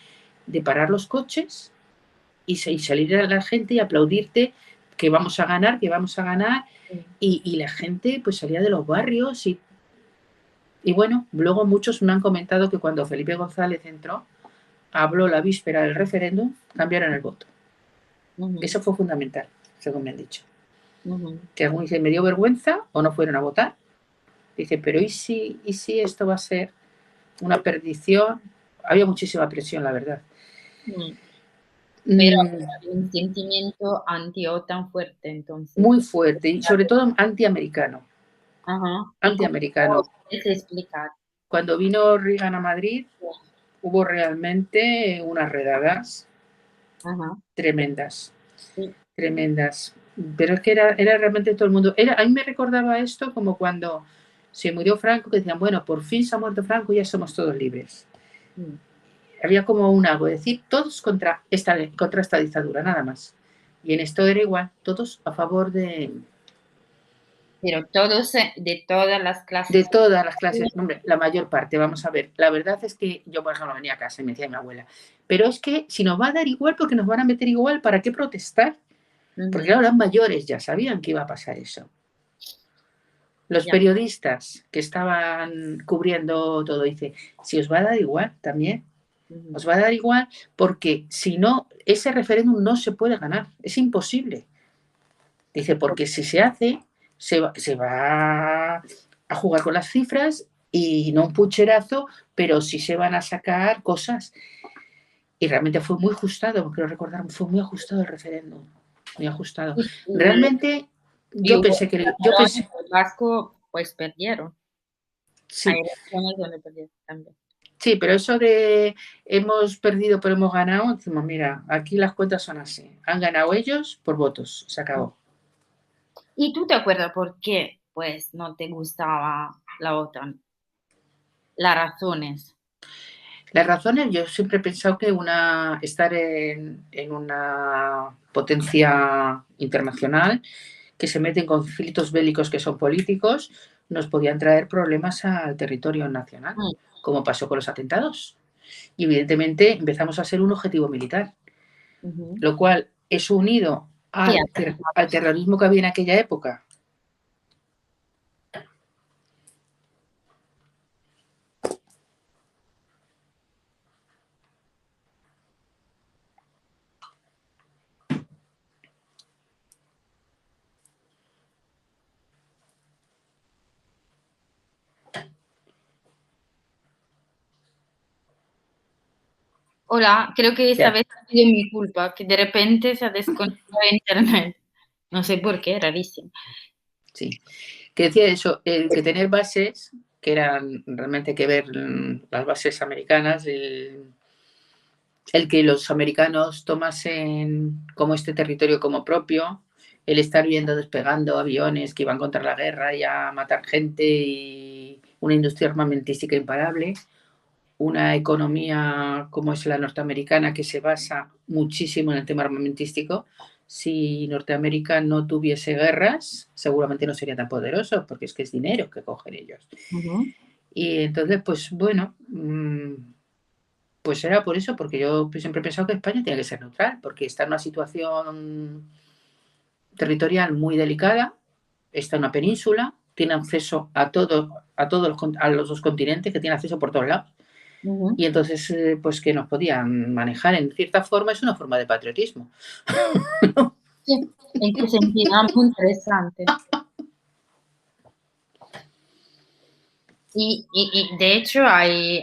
de parar los coches y salir a la gente y aplaudirte que vamos a ganar, que vamos a ganar. Y la gente pues salía de los barrios y bueno, luego muchos me han comentado que cuando Felipe González entró, habló la víspera del referéndum, cambiaron el voto. Eso fue fundamental, según me han dicho. Que algunos dicen, me dio vergüenza o no fueron a votar. Dice, pero ¿y si esto va a ser una perdición? Había muchísima presión, la verdad. Pero un sentimiento anti-OTAN fuerte, entonces. Muy fuerte, y sobre todo antiamericano. Ajá. Antiamericano. ¿Cómo puedes explicar? Cuando vino Reagan a Madrid, hubo realmente unas redadas tremendas, sí. tremendas. Pero es que era realmente todo el mundo. A mí me recordaba esto como cuando se murió Franco, que decían, bueno, por fin se ha muerto Franco y ya somos todos libres. Había como un algo, decir, todos contra esta dictadura, nada más. Y en esto era igual, todos a favor de... Pero todos, de todas las clases. De todas las clases, hombre, la mayor parte, vamos a ver. La verdad es que yo, por ejemplo, venía a casa y me decía mi abuela, pero es que si nos va a dar igual, porque nos van a meter igual, ¿para qué protestar? Porque claro, eran mayores, ya sabían que iba a pasar eso. Los periodistas que estaban cubriendo todo, dice, si os va a dar igual también, os va a dar igual, porque si no, ese referéndum no se puede ganar, es imposible. Dice, porque si se hace, se va a jugar con las cifras y no un pucherazo, pero sí se van a sacar cosas. Y realmente fue muy ajustado, creo recordar, fue muy ajustado el referéndum, muy ajustado. Realmente yo pensé que... El Vasco, pues perdieron. Sí. Hay elecciones donde perdieron también. Sí, pero eso de hemos perdido pero hemos ganado, decimos, mira, aquí las cuentas son así. Han ganado ellos por votos, se acabó. ¿Y tú te acuerdas por qué, pues, no te gustaba la OTAN? Las razones. Las razones, yo siempre he pensado que estar en una potencia internacional que se mete en conflictos bélicos que son políticos, nos podían traer problemas al territorio nacional, como pasó con los atentados. Y evidentemente empezamos a ser un objetivo militar, lo cual es unido al terrorismo que había en aquella época. Hola, creo que esta vez ha sido mi culpa, que de repente se ha desconectado internet. No sé por qué, rarísimo. Sí, que decía eso, que tener bases, que eran realmente que ver las bases americanas, el que los americanos tomasen como este territorio como propio, el estar viendo despegando aviones que iban contra la guerra y a matar gente y una industria armamentística imparable, una economía como es la norteamericana que se basa muchísimo en el tema armamentístico. Si Norteamérica no tuviese guerras, seguramente no sería tan poderoso, porque es que es dinero que cogen ellos. Y entonces, pues bueno, pues era por eso, porque yo siempre he pensado que España tiene que ser neutral, porque está en una situación territorial muy delicada, está en una península, tiene acceso a los dos continentes, que tiene acceso por todos lados. Y entonces, pues que nos podían manejar. En cierta forma, es una forma de patriotismo. Sí, ¿en qué sentido? Muy interesante. Y de hecho,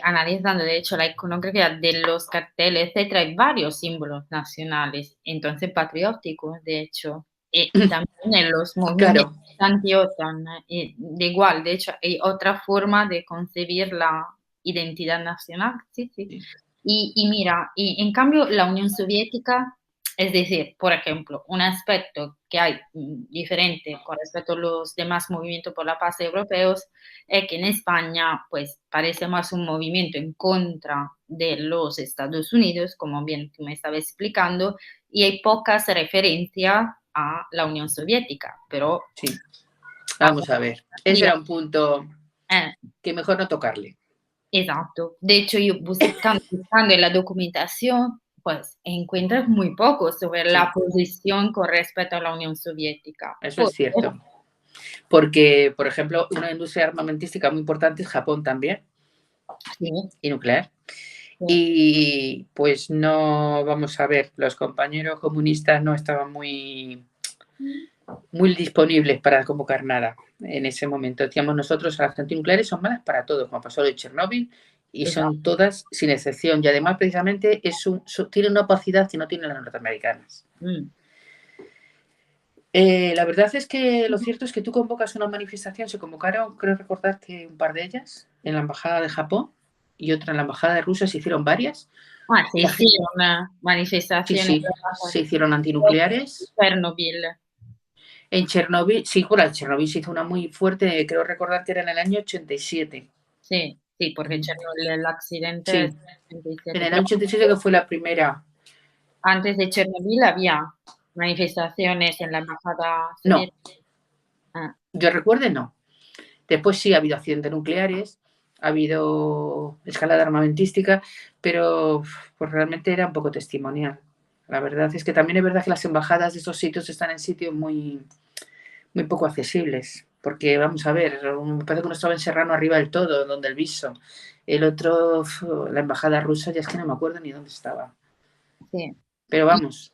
analizando de hecho la iconografía de los carteles, etcétera, hay varios símbolos nacionales, entonces patrióticos, de hecho, y también en los movimientos anti-OTAN, de igual, de hecho, hay otra forma de concebir la identidad nacional, sí, sí. Y mira, y en cambio la Unión Soviética, es decir, por ejemplo, un aspecto que hay diferente con respecto a los demás movimientos por la paz europeos es que en España, pues parece más un movimiento en contra de los Estados Unidos, como bien tú me estabas explicando, y hay pocas referencias a la Unión Soviética, pero... Sí, vamos a ver, ese era un punto que mejor no tocarle. Exacto. De hecho, yo buscando en la documentación, pues encuentras muy poco sobre la posición con respecto a la Unión Soviética. Eso es cierto. Porque, por ejemplo, una industria armamentística muy importante es Japón también. Sí. Y nuclear. Sí. Y pues no, vamos a ver, los compañeros comunistas no estaban muy disponibles para convocar nada en ese momento. Decíamos nosotros, las antinucleares son malas para todos, como pasó lo de Chernóbil, y son todas sin excepción. Y además, precisamente, tienen una opacidad que no tienen las norteamericanas. La verdad es que lo cierto es que tú convocas una manifestación, se convocaron, creo recordar que un par de ellas, en la Embajada de Japón, y otra en la embajada rusa, se hicieron varias. Ah, se La gente, hicieron sí, manifestaciones sí, se hicieron antinucleares. en Chernobyl. En Chernobyl, sí, por en Chernobyl se hizo una muy fuerte, creo recordar que era en el año 87. Sí, sí, porque Chernobyl, el accidente es Sí, en 87. el Pero año 87 que fue la primera. antes de Chernobyl había manifestaciones en la embajada No, soviética. Ah, yo recuerde no. Después sí ha habido accidentes nucleares, ha habido escalada armamentística, pero pues realmente era un poco testimonial. La verdad es que también es verdad que las embajadas de esos sitios están en sitios muy, muy poco accesibles. Porque vamos a ver, me parece que uno estaba en Serrano arriba del todo, donde el Viso. El otro, la embajada rusa, ya es que no me acuerdo ni dónde estaba. sí. Pero Y, vamos,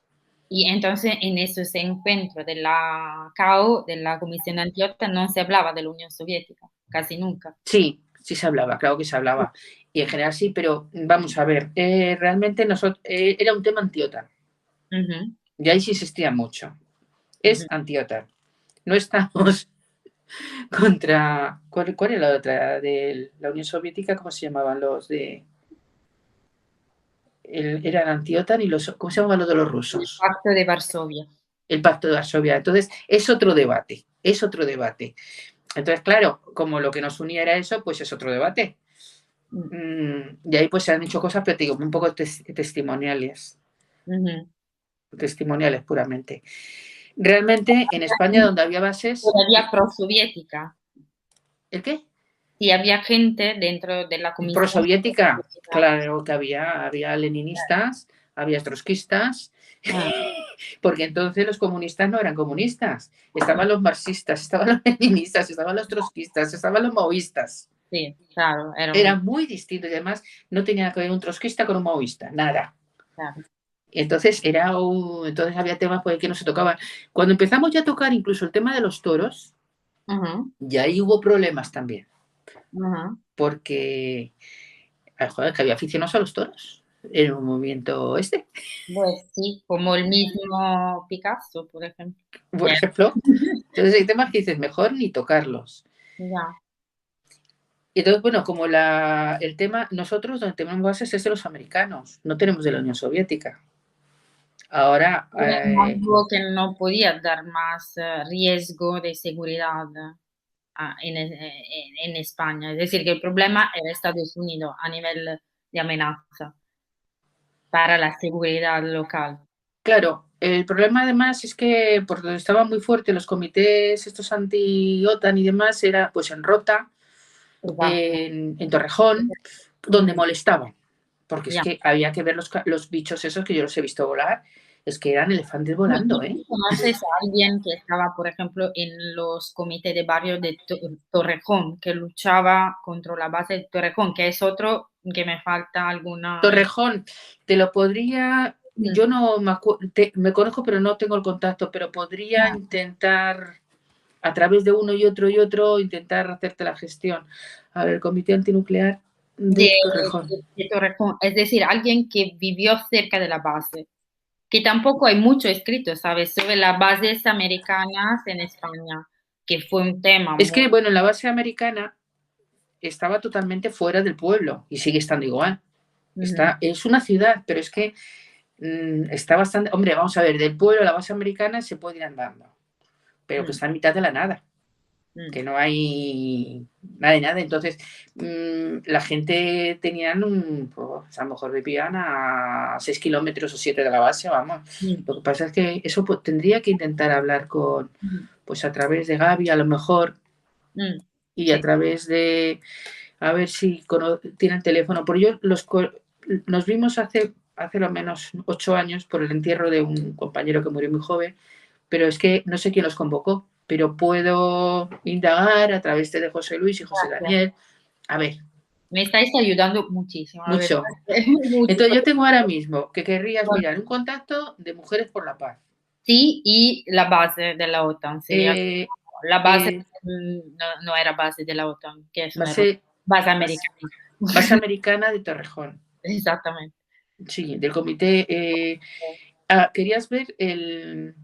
y entonces en esos encuentros de la CAO, de la Comisión Anti-OTAN, no se hablaba de la Unión Soviética, casi nunca. sí, sí se hablaba, claro que se hablaba. Y en general sí, pero vamos a ver, realmente era un tema anti-OTAN. Ujú, Y ahí sí existía mucho. ujú. Es anti-OTAN. No estamos contra. ¿Cuál era la otra? De la Unión Soviética, ¿cómo se llamaban los de. Eran anti-OTAN y los. ¿Cómo se llamaban los de los El rusos? Pacto de Varsovia. El Pacto de Varsovia. Entonces, es otro debate. Es otro debate. Entonces, claro, como lo que nos unía era eso, pues es otro debate. Mm, Y ahí pues se han hecho cosas, pero te digo, un poco testimoniales. ujú. Testimoniales puramente. Realmente, en España, donde había bases. Todavía pro-soviética. ¿El qué? Sí, había gente dentro de la comisión Prosoviética, soviética. claro que había leninistas, había trotskistas, Ah, porque entonces los comunistas no eran comunistas, estaban los marxistas, estaban los leninistas, estaban los trotskistas, estaban los maoístas. sí, claro, era un... Eran muy distintos y además no tenía que ver un trotskista con un maoísta, nada. Claro. Entonces entonces había temas por el que no se tocaban. Cuando empezamos ya a tocar incluso el tema de los toros, Ujú, ya ahí hubo problemas también, ujú. porque joder, que había aficionados a los toros en un movimiento este. Pues sí, como el mismo Picasso, por ejemplo. Por ejemplo. Entonces hay temas que dices, mejor ni tocarlos. Ya. Y entonces, bueno, como el tema, nosotros donde tenemos bases es de los americanos, no tenemos de la Unión Soviética. Ahora, Era algo que no podía dar más riesgo de seguridad en España. Es decir, que el problema era Estados Unidos a nivel de amenaza para la seguridad local. claro, el problema además es que por donde estaban muy fuertes los comités, estos anti-OTAN y demás, era pues en Rota, Exacto. en Torrejón, donde Mm, molestaban. Porque es ya. que había que ver los bichos esos que yo los he visto volar, es que eran elefantes ¿Y volando, ¿eh? tú conoces a alguien que estaba, por ejemplo, en los comités de barrio de Torrejón, que luchaba contra la base de Torrejón, que es otro que me falta alguna... Torrejón, te lo podría, Mm, yo no me conozco, pero no tengo el contacto, pero podría ah, intentar a través de uno y otro, intentar hacerte la gestión. A ver, el Comité Antinuclear de, de Torrejón. de Torrejón, es decir, alguien que vivió cerca de la base, que tampoco hay mucho escrito, ¿sabes? Sobre las bases americanas en España, que fue un tema Es muy... que, bueno, la base americana estaba totalmente fuera del pueblo y sigue estando igual. Ujú, Es una ciudad, pero es que está bastante. Hombre, vamos a ver, del pueblo a la base americana se puede ir andando, pero que mm, está en mitad de la nada. mm, Que no hay nada de nada. Entonces, la gente tenían pues, a lo mejor vivían a 6 kilómetros o 7 de la base, vamos. mm, Lo que pasa es que eso pues, tendría que intentar hablar mm, pues a través de Gaby, a lo mejor, mm, y a sí, través de, a ver si tienen teléfono. Porque nos vimos hace lo menos 8 años por el entierro de un compañero que murió muy joven, pero es que no sé quién los convocó, pero puedo indagar a través de José Luis y José gracias. Daniel. A ver, Me estáis ayudando muchísimo, la verdad. mucho. Mucho. Entonces yo tengo ahora mismo que querrías mirar un contacto de Mujeres por la Paz. Sí, y la base de la OTAN sería Eh, la base, eh, no, no era base de la OTAN, que es una base, base base, americana. base americana de Torrejón. Exactamente. Sí, del comité. Querías ver el.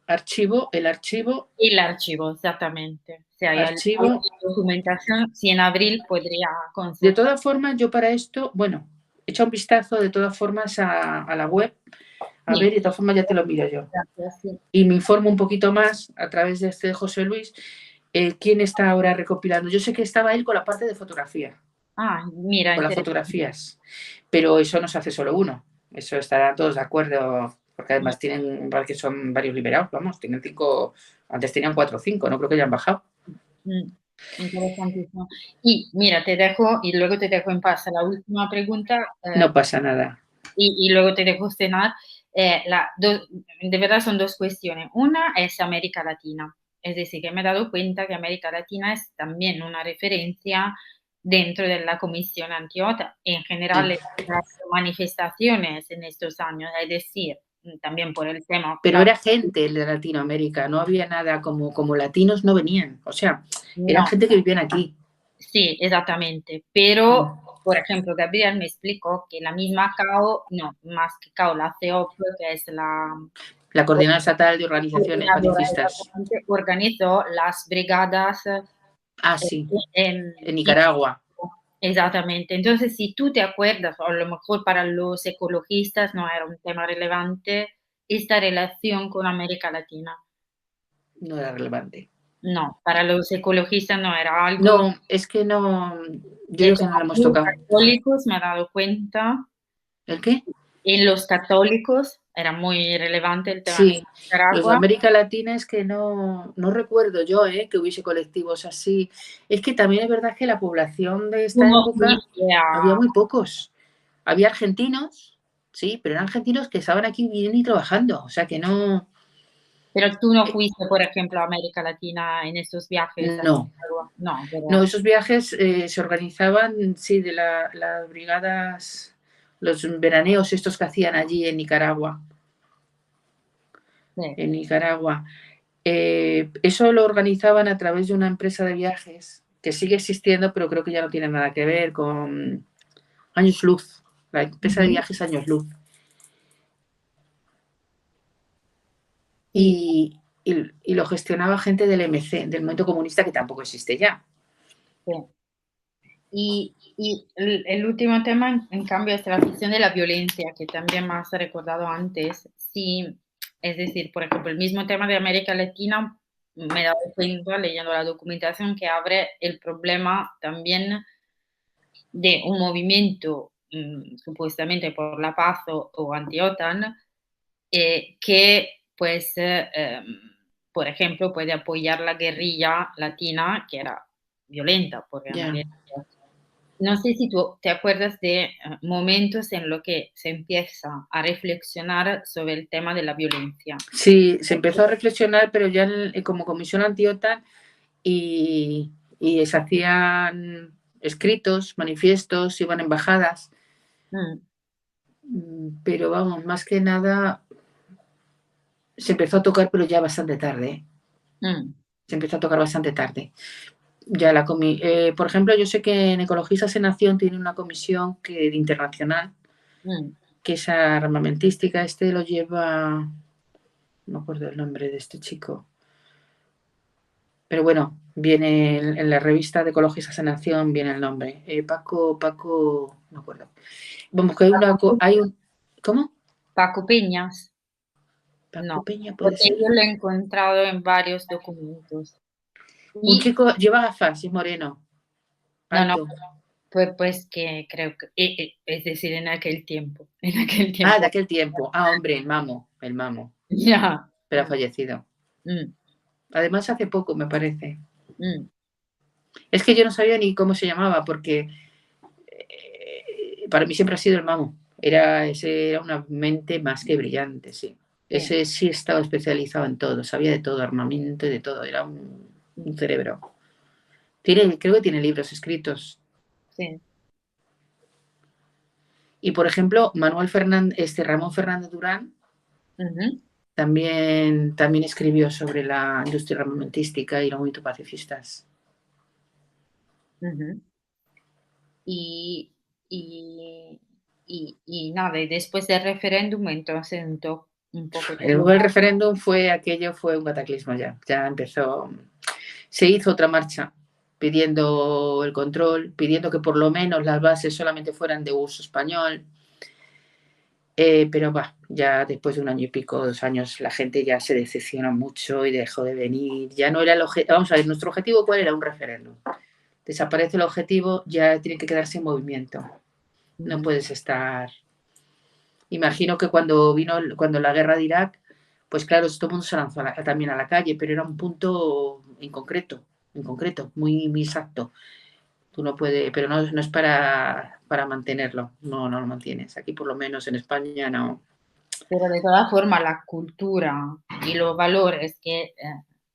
el archivo, El archivo, exactamente. Si hay algo archivo. de documentación, si en abril podría De consultar. todas formas, yo para esto, bueno, echa un vistazo de todas formas a la web, a Sí, ver, y de todas formas ya te lo miro yo. gracias, sí. Y me informo un poquito más a través de este José Luis, quién está ahora recopilando. Yo sé que estaba él con la parte de fotografía, Ah, mira, con las interesante. fotografías, pero eso no se hace solo uno, eso estarán todos de acuerdo, porque además tienen, que son varios liberados, vamos, tienen 5, antes tenían 4 o 5, no creo que hayan bajado. Mm, interesantísimo. Y mira, te dejo y luego te dejo en paz. La última pregunta, No pasa nada. y luego te dejo cenar. De verdad son dos cuestiones. Una es América Latina. Es decir, que me he dado cuenta que América Latina es también una referencia dentro de la Comisión Anti-OTAN. En Sí. general, las manifestaciones en estos años, es decir, también por el tema, Pero claro, era gente de Latinoamérica, no había nada como latinos no venían, o sea, eran no, gente que vivían aquí. sí, exactamente. Pero, por ejemplo, Gabriel me explicó que la misma CAO, no, más que CAO, la CEOP, que es la La Coordinadora Estatal de Organizaciones coordinadora, Pacifistas. exactamente, organizó las brigadas Ah, sí, en en Nicaragua. exactamente. Entonces, si tú te acuerdas, o a lo mejor para los ecologistas no era un tema relevante, esta relación con América Latina. No era relevante. No, para los ecologistas no era algo. No, es que no, yo creo que no lo Somos hemos muy tocado. católicos, me he dado cuenta. ¿El qué? En los católicos era muy relevante el tema de Sí, los de Nicaragua. América Latina es que no recuerdo yo que hubiese colectivos así. Es que también es verdad que la población de esta ¿Cómo época fuiste había a...? muy pocos. Había argentinos, sí, pero eran argentinos que estaban aquí viviendo y trabajando, o sea que no, Pero tú no fuiste, por ejemplo, a América Latina en estos viajes a no, Nicaragua. No, no, ¿verdad? esos viajes se organizaban, sí, de las brigadas, los veraneos estos que hacían allí en Nicaragua, Sí. en Nicaragua. Eso lo organizaban a través de una empresa de viajes que sigue existiendo, pero creo que ya no tiene nada que ver con Años Luz, la empresa de Ujú. viajes Años Luz. Y, Y lo gestionaba gente del MC, del Movimiento Comunista, que tampoco existe ya. sí. Y el último tema, en cambio, es la cuestión de la violencia, que también me has recordado antes. Sí, es decir, por ejemplo, el mismo tema de América Latina, me he dado cuenta leyendo la documentación que abre el problema también de un movimiento supuestamente por la paz o anti-OTAN que, pues, por ejemplo, puede apoyar la guerrilla latina, que era violenta, por llamar Ya. así. No sé si tú te acuerdas de momentos en los que se empieza a reflexionar sobre el tema de la violencia. Sí, se empezó a reflexionar, pero ya como comisión anti-OTAN y se hacían escritos, manifiestos, iban embajadas, Mm, pero vamos, más que nada se empezó a tocar, pero ya bastante tarde. mm, Se empezó a tocar bastante tarde. Ya por ejemplo, yo sé que en Ecologistas en Acción tiene una comisión internacional, mm. que es armamentística. Este lo lleva, no me acuerdo el nombre de este chico, pero bueno, viene en la revista de Ecologistas en Acción, viene el nombre. Paco, no me acuerdo. Vamos, que hay un, ¿cómo? Paco Peñas, Paco no, Peña puede porque ser. yo lo he encontrado en varios documentos. Un Y chico lleva gafas y es moreno, no, no, alto. pues que creo que, es decir, en aquel tiempo, en aquel Ah, de tiempo, aquel tiempo. Ah, hombre, el mamo, ya. pero ha fallecido. Mm, Además, hace poco, me parece. mm, Es que yo no sabía ni cómo se llamaba, porque para mí siempre ha sido el mamo. Ese era una mente más que brillante, sí. sí, Ese sí estaba especializado en todo, sabía de todo, armamento y de todo. Era un cerebro. Creo que tiene libros escritos. sí. Y por ejemplo, Ramón Fernández Durán Ujú, también escribió sobre la industria armamentística y los movimientos pacifistas. ujú. Y, y, y nada, y después del referéndum, entonces un poco El referéndum fue un cataclismo ya empezó. Se hizo otra marcha pidiendo el control, pidiendo que por lo menos las bases solamente fueran de uso español. Pero ya después de 1 año y pico, 2 años, la gente ya se decepciona mucho y dejó de venir. Ya no era el objetivo. Vamos a ver, nuestro objetivo, ¿cuál era? Un referéndum. Desaparece el objetivo, ya tiene que quedarse en movimiento. No puedes estar. Imagino que cuando la guerra de Irak, pues claro, todo el mundo se lanzó también a la calle, pero era un punto en concreto, muy, muy exacto. Tú no puedes, pero no es para mantenerlo, no lo mantienes. Aquí por lo menos en España no. Pero de todas formas la cultura y los valores que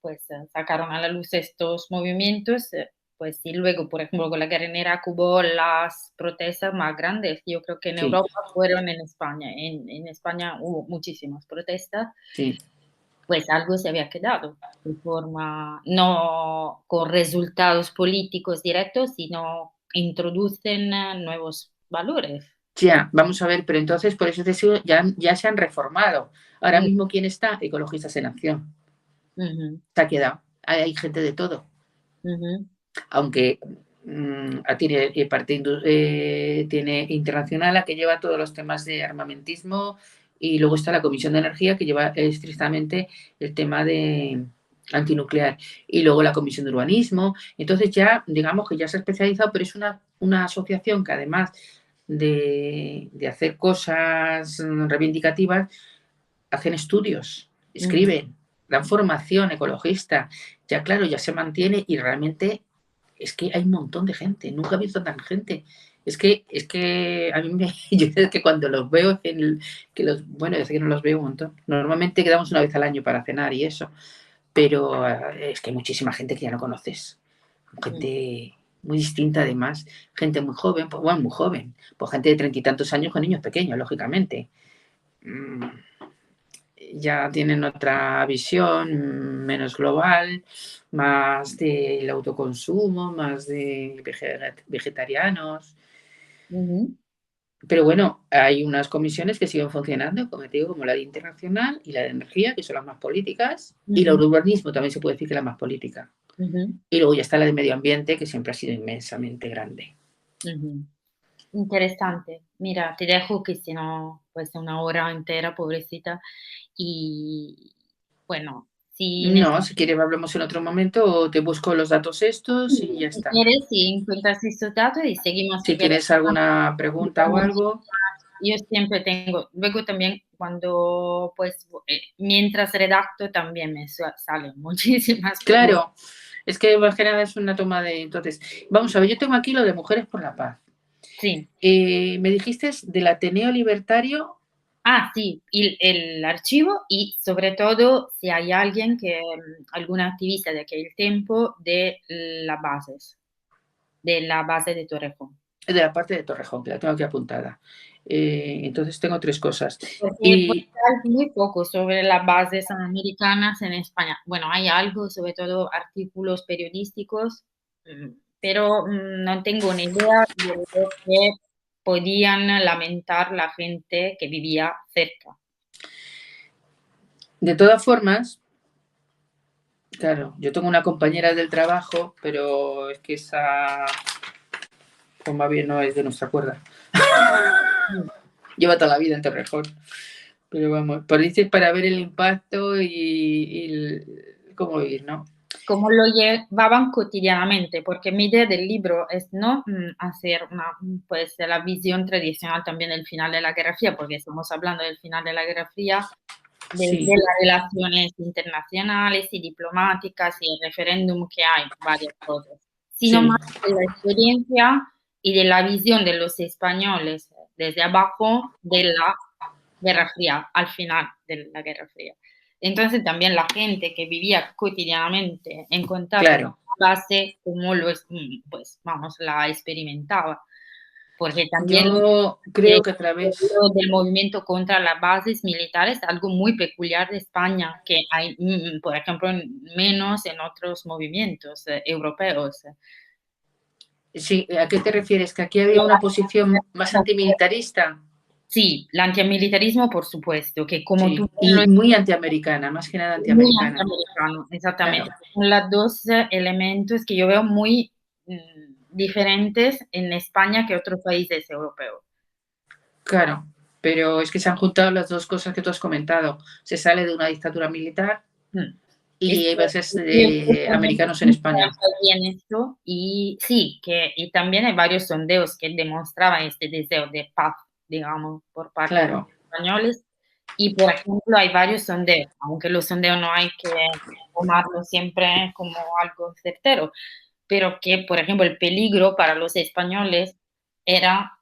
pues sacaron a la luz estos movimientos, pues sí, luego, por ejemplo, con la guerra en Irak hubo las protestas más grandes. Yo creo que en Sí, Europa fueron en España. En España hubo muchísimas protestas, sí. pues algo se había quedado de forma, no con resultados políticos directos, sino introducen nuevos valores. Ya, vamos a ver, pero entonces, por eso te sigo, ya se han reformado. Ahora Mm, mismo, ¿quién está? Ecologistas en Acción. ujú, Se ha quedado. Hay gente de todo. ujú, Aunque tiene parte tiene internacional la que lleva todos los temas de armamentismo y luego está la Comisión de Energía que lleva estrictamente el tema de antinuclear y luego la Comisión de Urbanismo. Entonces ya, digamos que ya se ha especializado, pero es una asociación que además de hacer cosas reivindicativas, hacen estudios, ujú. escriben, dan formación ecologista. Ya claro, ya se mantiene y realmente es que hay un montón de gente, nunca he visto tanta gente. Es que a mí yo es que cuando los veo, bueno, es que no los veo un montón. Normalmente quedamos una vez al año para cenar y eso, pero es que hay muchísima gente que ya no conoces. Gente muy distinta además, gente muy joven, pues bueno, muy joven, pues gente de 30 y tantos años con niños pequeños, lógicamente. Ya tienen otra visión, menos global, más del autoconsumo, más de vegetarianos. Ujú, Pero bueno, hay unas comisiones que siguen funcionando, como te digo, como la de Internacional y la de Energía, que son las más políticas, y la de ujú, urbanismo también se puede decir que es la más política. ujú, Y luego ya está la de Medio Ambiente, que siempre ha sido inmensamente grande. ujú. Interesante. Mira, te dejo que si no, pues una hora entera, pobrecita. Y bueno, si, No, si quieres hablamos en otro momento o te busco los datos estos y ya si está. quieres, si encuentras estos datos y seguimos si Si quieres. tienes alguna pregunta o algo, Yo siempre tengo, luego también cuando, pues, mientras redacto también me salen muchísimas preguntas. claro, es que más que nada es una toma de. Entonces, vamos a ver, yo tengo aquí lo de Mujeres por la Paz. Sí. Me dijiste del Ateneo Libertario. Ah, sí, el archivo y sobre todo si hay alguien que, algún activista de aquel tiempo de la base de Torrejón. De la parte de Torrejón, que la tengo aquí apuntada. Entonces tengo 3 cosas. Porque pues, Y hay muy poco sobre las bases americanas en España. Bueno, hay algo, sobre todo artículos periodísticos, pero no tengo ni idea de lo que podían lamentar la gente que vivía cerca. de todas formas, claro, yo tengo una compañera del trabajo, pero es que esa, pues más bien no es de nuestra cuerda. Mm. Lleva toda la vida en Torrejón. Pero vamos, por dices para ver el impacto y cómo vivir, ¿no? Cómo lo llevaban cotidianamente, porque mi idea del libro es no hacer pues, la visión tradicional también del final de la Guerra Fría, porque estamos hablando del final de la Guerra Fría, desde Sí, las relaciones internacionales y diplomáticas y el referéndum que hay, varias cosas, sino sí, más de la experiencia y de la visión de los españoles desde abajo de la Guerra Fría, al final de la Guerra Fría. Entonces también la gente que vivía cotidianamente en contacto con claro. la base, como pues vamos, la experimentaba. Porque también Yo eh, creo que a través. lo del movimiento contra las bases militares es algo muy peculiar de España, que hay, por ejemplo, menos en otros movimientos europeos. Sí, ¿a qué te refieres? ¿Que aquí había una posición más antimilitarista? Sí, el antimilitarismo, por supuesto, que como tú Sí, bien lo y muy antiamericana, más que nada muy antiamericana. antiamericano, exactamente. Claro, Son los 2 elementos que yo veo muy, diferentes en España que otros países europeos. claro. Pero es que se han juntado las dos cosas que tú has comentado. Se sale de una dictadura militar Mm. y hay bases Yo de justamente americanos en España. en esto y sí, que y también hay varios sondeos que demostraban este deseo de paz, digamos, por parte de Claro, los españoles. Y, por ejemplo, hay varios sondeos, aunque los sondeos no hay que tomarlos siempre como algo certero, pero que, por ejemplo, el peligro para los españoles era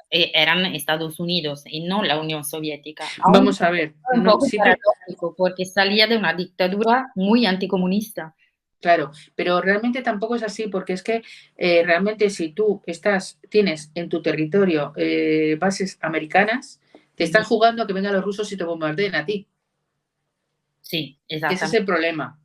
eran Estados Unidos y no la Unión Soviética. Aún vamos a ver. un No, poco sí, paradójico, porque salía de una dictadura muy anticomunista. claro, pero realmente tampoco es así, porque es que realmente si tú tienes en tu territorio bases americanas, te están Ujú. jugando a que vengan los rusos y te bombardeen a ti. Sí, Ese es exactamente. el problema.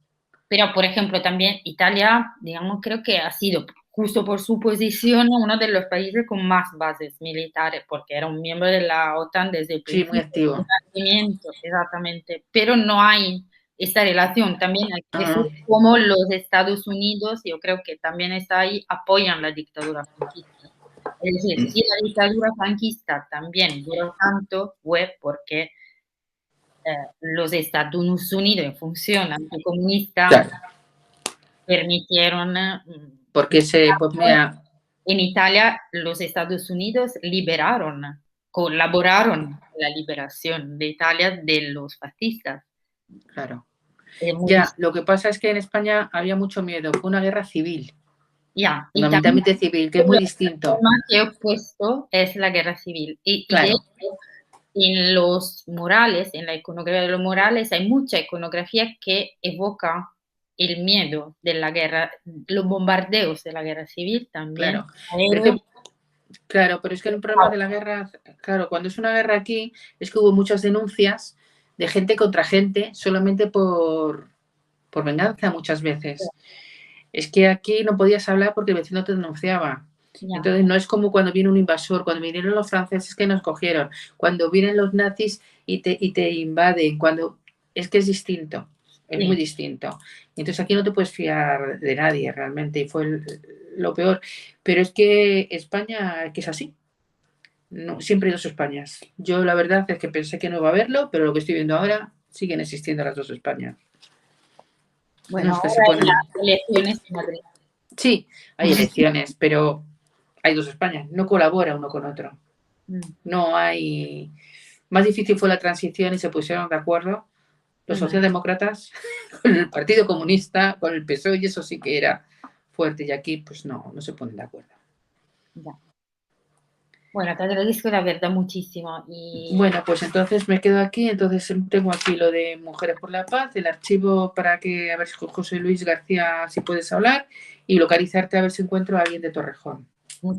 Pero, por ejemplo, también Italia, digamos, creo que ha sido, justo por su posición, uno de los países con más bases militares, porque era un miembro de la OTAN desde el Sí, muy principio del activo. nacimiento, exactamente. Pero no hay esta relación. También hay que decir Ah, cómo los Estados Unidos, yo creo que también está ahí, apoyan la dictadura franquista. Es decir, si la dictadura franquista también duró tanto, fue porque los Estados Unidos, en función anticomunista, claro, permitieron, porque pues mira, en Italia los Estados Unidos liberaron, colaboraron en la liberación de Italia de los fascistas. claro. Es muy Ya, dis lo que pasa es que en España había mucho miedo, fue una guerra civil, ya, y también fundamentalmente civil, que es muy el distinto. tema que he puesto es la guerra civil. Y de Claro, hecho, en los murales, en la iconografía de los murales, hay mucha iconografía que evoca el miedo de la guerra, los bombardeos de la guerra civil también, claro. Pero es aéreos. que claro, pero es que el problema de la guerra, claro, cuando es una guerra aquí, es que hubo muchas denuncias de gente contra gente solamente por venganza muchas veces. Es que aquí no podías hablar porque el vecino te denunciaba. Ya, Entonces no es como cuando viene un invasor, cuando vinieron los franceses que nos cogieron, cuando vienen los nazis y te invaden, cuando es que es distinto, es muy sí. distinto. Entonces aquí no te puedes fiar de nadie realmente y fue lo peor. Pero es que España, que es así, no, siempre hay dos Españas. Yo la verdad es que pensé que no iba a haberlo, pero lo que estoy viendo ahora siguen existiendo las dos Españas. No Bueno, es que se ahora hay ponen. las elecciones en Madrid. Sí, hay elecciones, pero hay dos Españas. No colabora uno con otro. Mm, No hay. Más difícil fue la transición y se pusieron de acuerdo los ujú, socialdemócratas con el Partido Comunista, con el PSOE, y eso sí que era fuerte. Y aquí, pues no, no se ponen de acuerdo. ya. Bueno, te agradezco la verdad muchísimo y Bueno, pues entonces me quedo aquí. Entonces tengo aquí lo de Mujeres por la Paz, el archivo para que a ver si con José Luis García si puedes hablar y localizarte a ver si encuentro a alguien de Torrejón,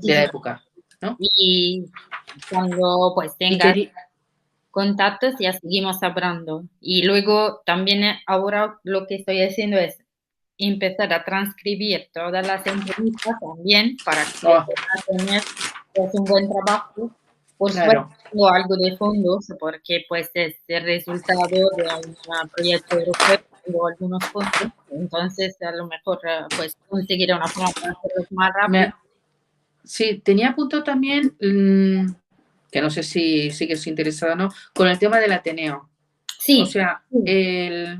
de la muchísimas época, ¿no? y cuando pues Y tengas quería, contactos ya seguimos hablando. Y luego también ahora lo que estoy haciendo es empezar a transcribir todas las entrevistas también para que oh, pueda tener pues un buen trabajo. Por suerte claro, tengo algo de fondos porque pues es el resultado de un proyecto europeo, tengo algunos fondos, entonces a lo mejor pues conseguiré una forma para hacerlo más rápido. me, sí, tenía apuntado también, que no sé si sigues interesado o no, con el tema del Ateneo. O Sí, sea, sí.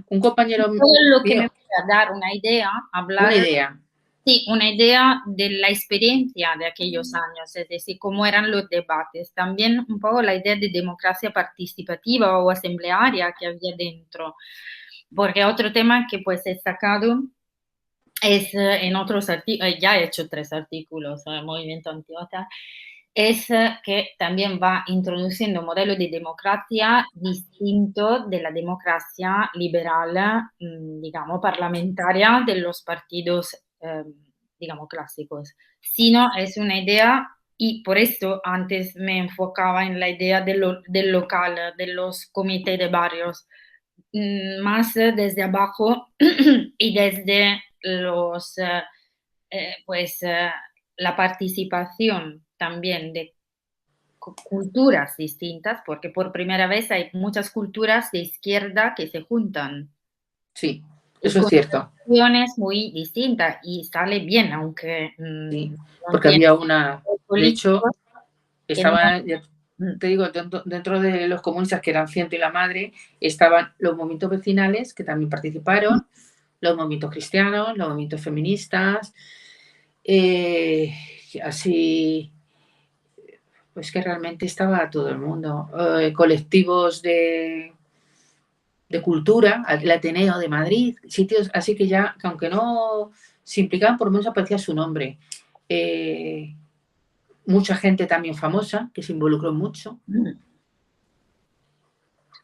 un compañero Todo lo que me mío, pueda dar una idea, una hablar. idea, Sí, una idea de la experiencia de aquellos años, es decir, cómo eran los debates. También un poco la idea de democracia participativa o asamblearia que había dentro. Porque otro tema que pues he sacado es en otros artículos, ya he hecho 3 artículos sobre el movimiento antiota, es que también va introduciendo un modelo de democracia distinto de la democracia liberal, digamos, parlamentaria de los partidos, digamos, clásicos, sino es una idea, y por esto antes me enfocaba en la idea del local, de los comités de barrios, más desde abajo y desde los, pues, la participación también de culturas distintas, porque por primera vez hay muchas culturas de izquierda que se juntan Sí, y eso es con cierto. visiones muy distintas y sale bien, aunque Sí, no porque tiene había una, de hecho, políticos en una... estaba, ya te digo, dentro de los comunistas que eran Ciento y la Madre, estaban los movimientos vecinales que también participaron, los movimientos cristianos, los movimientos feministas, así, pues que realmente estaba todo el mundo, colectivos de cultura, el Ateneo de Madrid, sitios así que ya, que aunque no se implicaban, por lo menos aparecía su nombre. Mucha gente también famosa que se involucró mucho.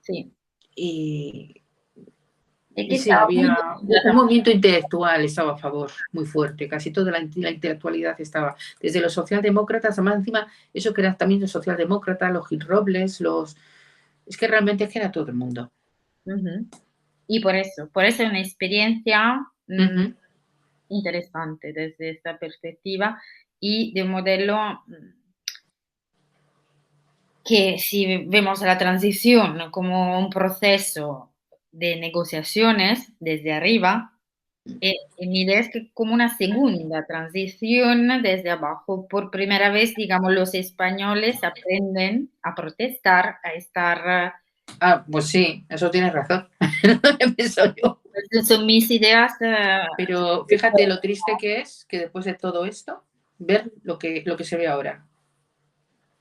Sí. Y Es que sí, estaba muy había un bien. movimiento intelectual, estaba a favor, muy fuerte. Casi toda la intelectualidad estaba. Desde los socialdemócratas, además encima, eso que eran también los socialdemócratas, los Gil Robles, los... Es que realmente es que era todo el mundo. Y por eso es una experiencia Ujú. interesante desde esta perspectiva y de un modelo que si vemos la transición como un proceso de negociaciones desde arriba, mi idea es que como una segunda transición desde abajo. Por primera vez, digamos, los españoles aprenden a protestar, a estar... Ah, pues sí, eso tienes razón. Lo pienso yo. Pues son mis ideas. Pero fíjate lo triste que es que después de todo esto, ver lo que se ve ahora.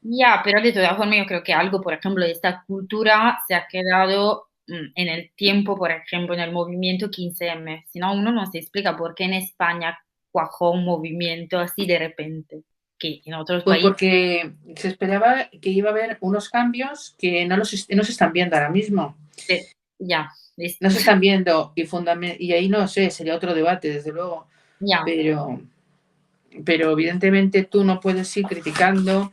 Ya, pero de todas formas yo creo que algo, por ejemplo, de esta cultura se ha quedado en el tiempo, por ejemplo, en el movimiento 15M. Si no, uno no se explica por qué en España cuajó un movimiento así de repente, que en otros Pues países... porque se esperaba que iba a haber unos cambios que no se están viendo ahora mismo. Ya, No se están viendo y ahí no sé, sería otro debate, desde luego. ya, Pero, pero evidentemente tú no puedes ir criticando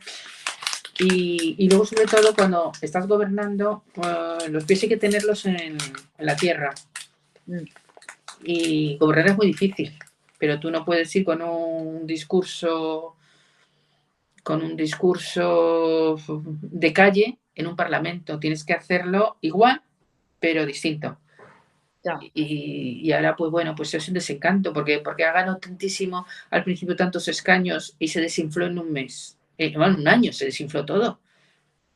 y luego sobre todo cuando estás gobernando, los pies hay que tenerlos en la tierra. Y gobernar es muy difícil, pero tú no puedes ir con un discurso de calle en un parlamento. Tienes que hacerlo igual, pero distinto. ya, Y ahora, pues bueno, pues es un desencanto, porque ha ganado tantísimo al principio tantos escaños y se desinfló en un mes. Bueno, en un año se desinfló todo.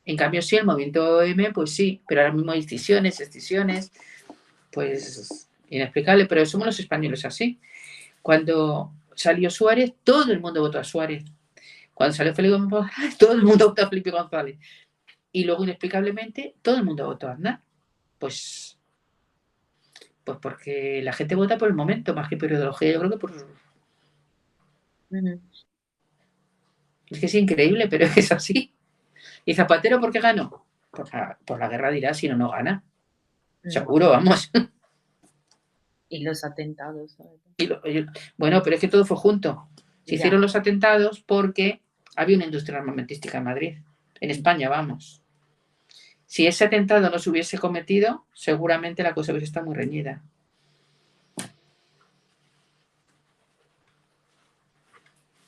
En cambio, sí, el movimiento M, pues sí, pero ahora mismo hay decisiones, pues inexplicable, pero somos los españoles así. Cuando salió Suárez, todo el mundo votó a Suárez. Cuando salió Felipe González, todo el mundo votó a Felipe González. Y luego, inexplicablemente, todo el mundo votó a Aznar. Pues, pues porque la gente vota por el momento, más que por ideología. Yo creo que por... Es que es increíble, pero es así. ¿Y Zapatero por qué ganó? Por la guerra dirá, si no, no gana. Seguro, vamos. Y los atentados. Bueno, pero es que todo fue junto. Se Ya, hicieron los atentados porque había una industria armamentística en Madrid. En España, vamos. Si ese atentado no se hubiese cometido, seguramente la cosa hubiese estado muy reñida.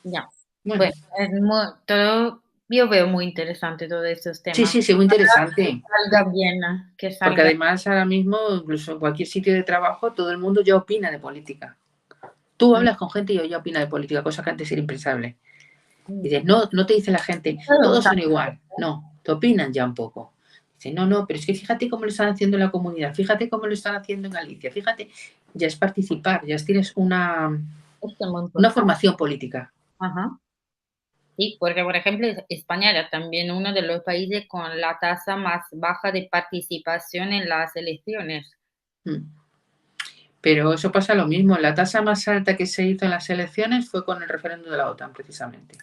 ya. Bueno, Bueno, todo, yo veo muy interesante todos estos sí, temas. sí, sí, muy interesante. Salga bien, que Porque salga. además ahora mismo, incluso en cualquier sitio de trabajo, todo el mundo ya opina de política. Tú hablas con gente y ya opina de política, cosa que antes era impensable. Y dices, no, no te dice la gente, Todo todos son cambia. igual. No, te opinan ya un poco. Dicen, no, no, pero es que fíjate cómo lo están haciendo en la comunidad, fíjate cómo lo están haciendo en Galicia, fíjate, ya es participar, ya tienes Es muy una importante. formación política. Ajá. Sí, porque por ejemplo España era también uno de los países con la tasa más baja de participación en las elecciones. Mm. Pero eso pasa lo mismo. La tasa más alta que se hizo en las elecciones fue con el referéndum de la OTAN, precisamente.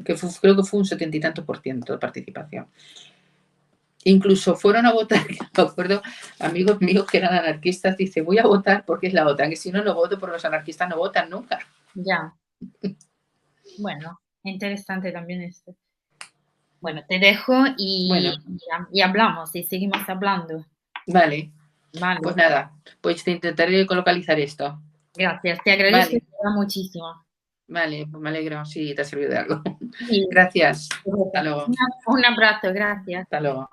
Creo que fue un 70 y tanto por ciento de participación. Incluso fueron a votar, me acuerdo, amigos míos que eran anarquistas, dice, voy a votar porque es la OTAN, que si no, no voto porque los anarquistas no votan nunca. Ya, bueno, interesante también esto. Bueno, te dejo Bueno, y hablamos y seguimos hablando. vale, pues Vale, nada, pues te intentaré localizar esto. gracias, te agradezco Vale, muchísimo. Vale, pues me alegro, sí, te ha servido de algo. Sí. Gracias. Hasta luego. Un abrazo, gracias. Hasta luego.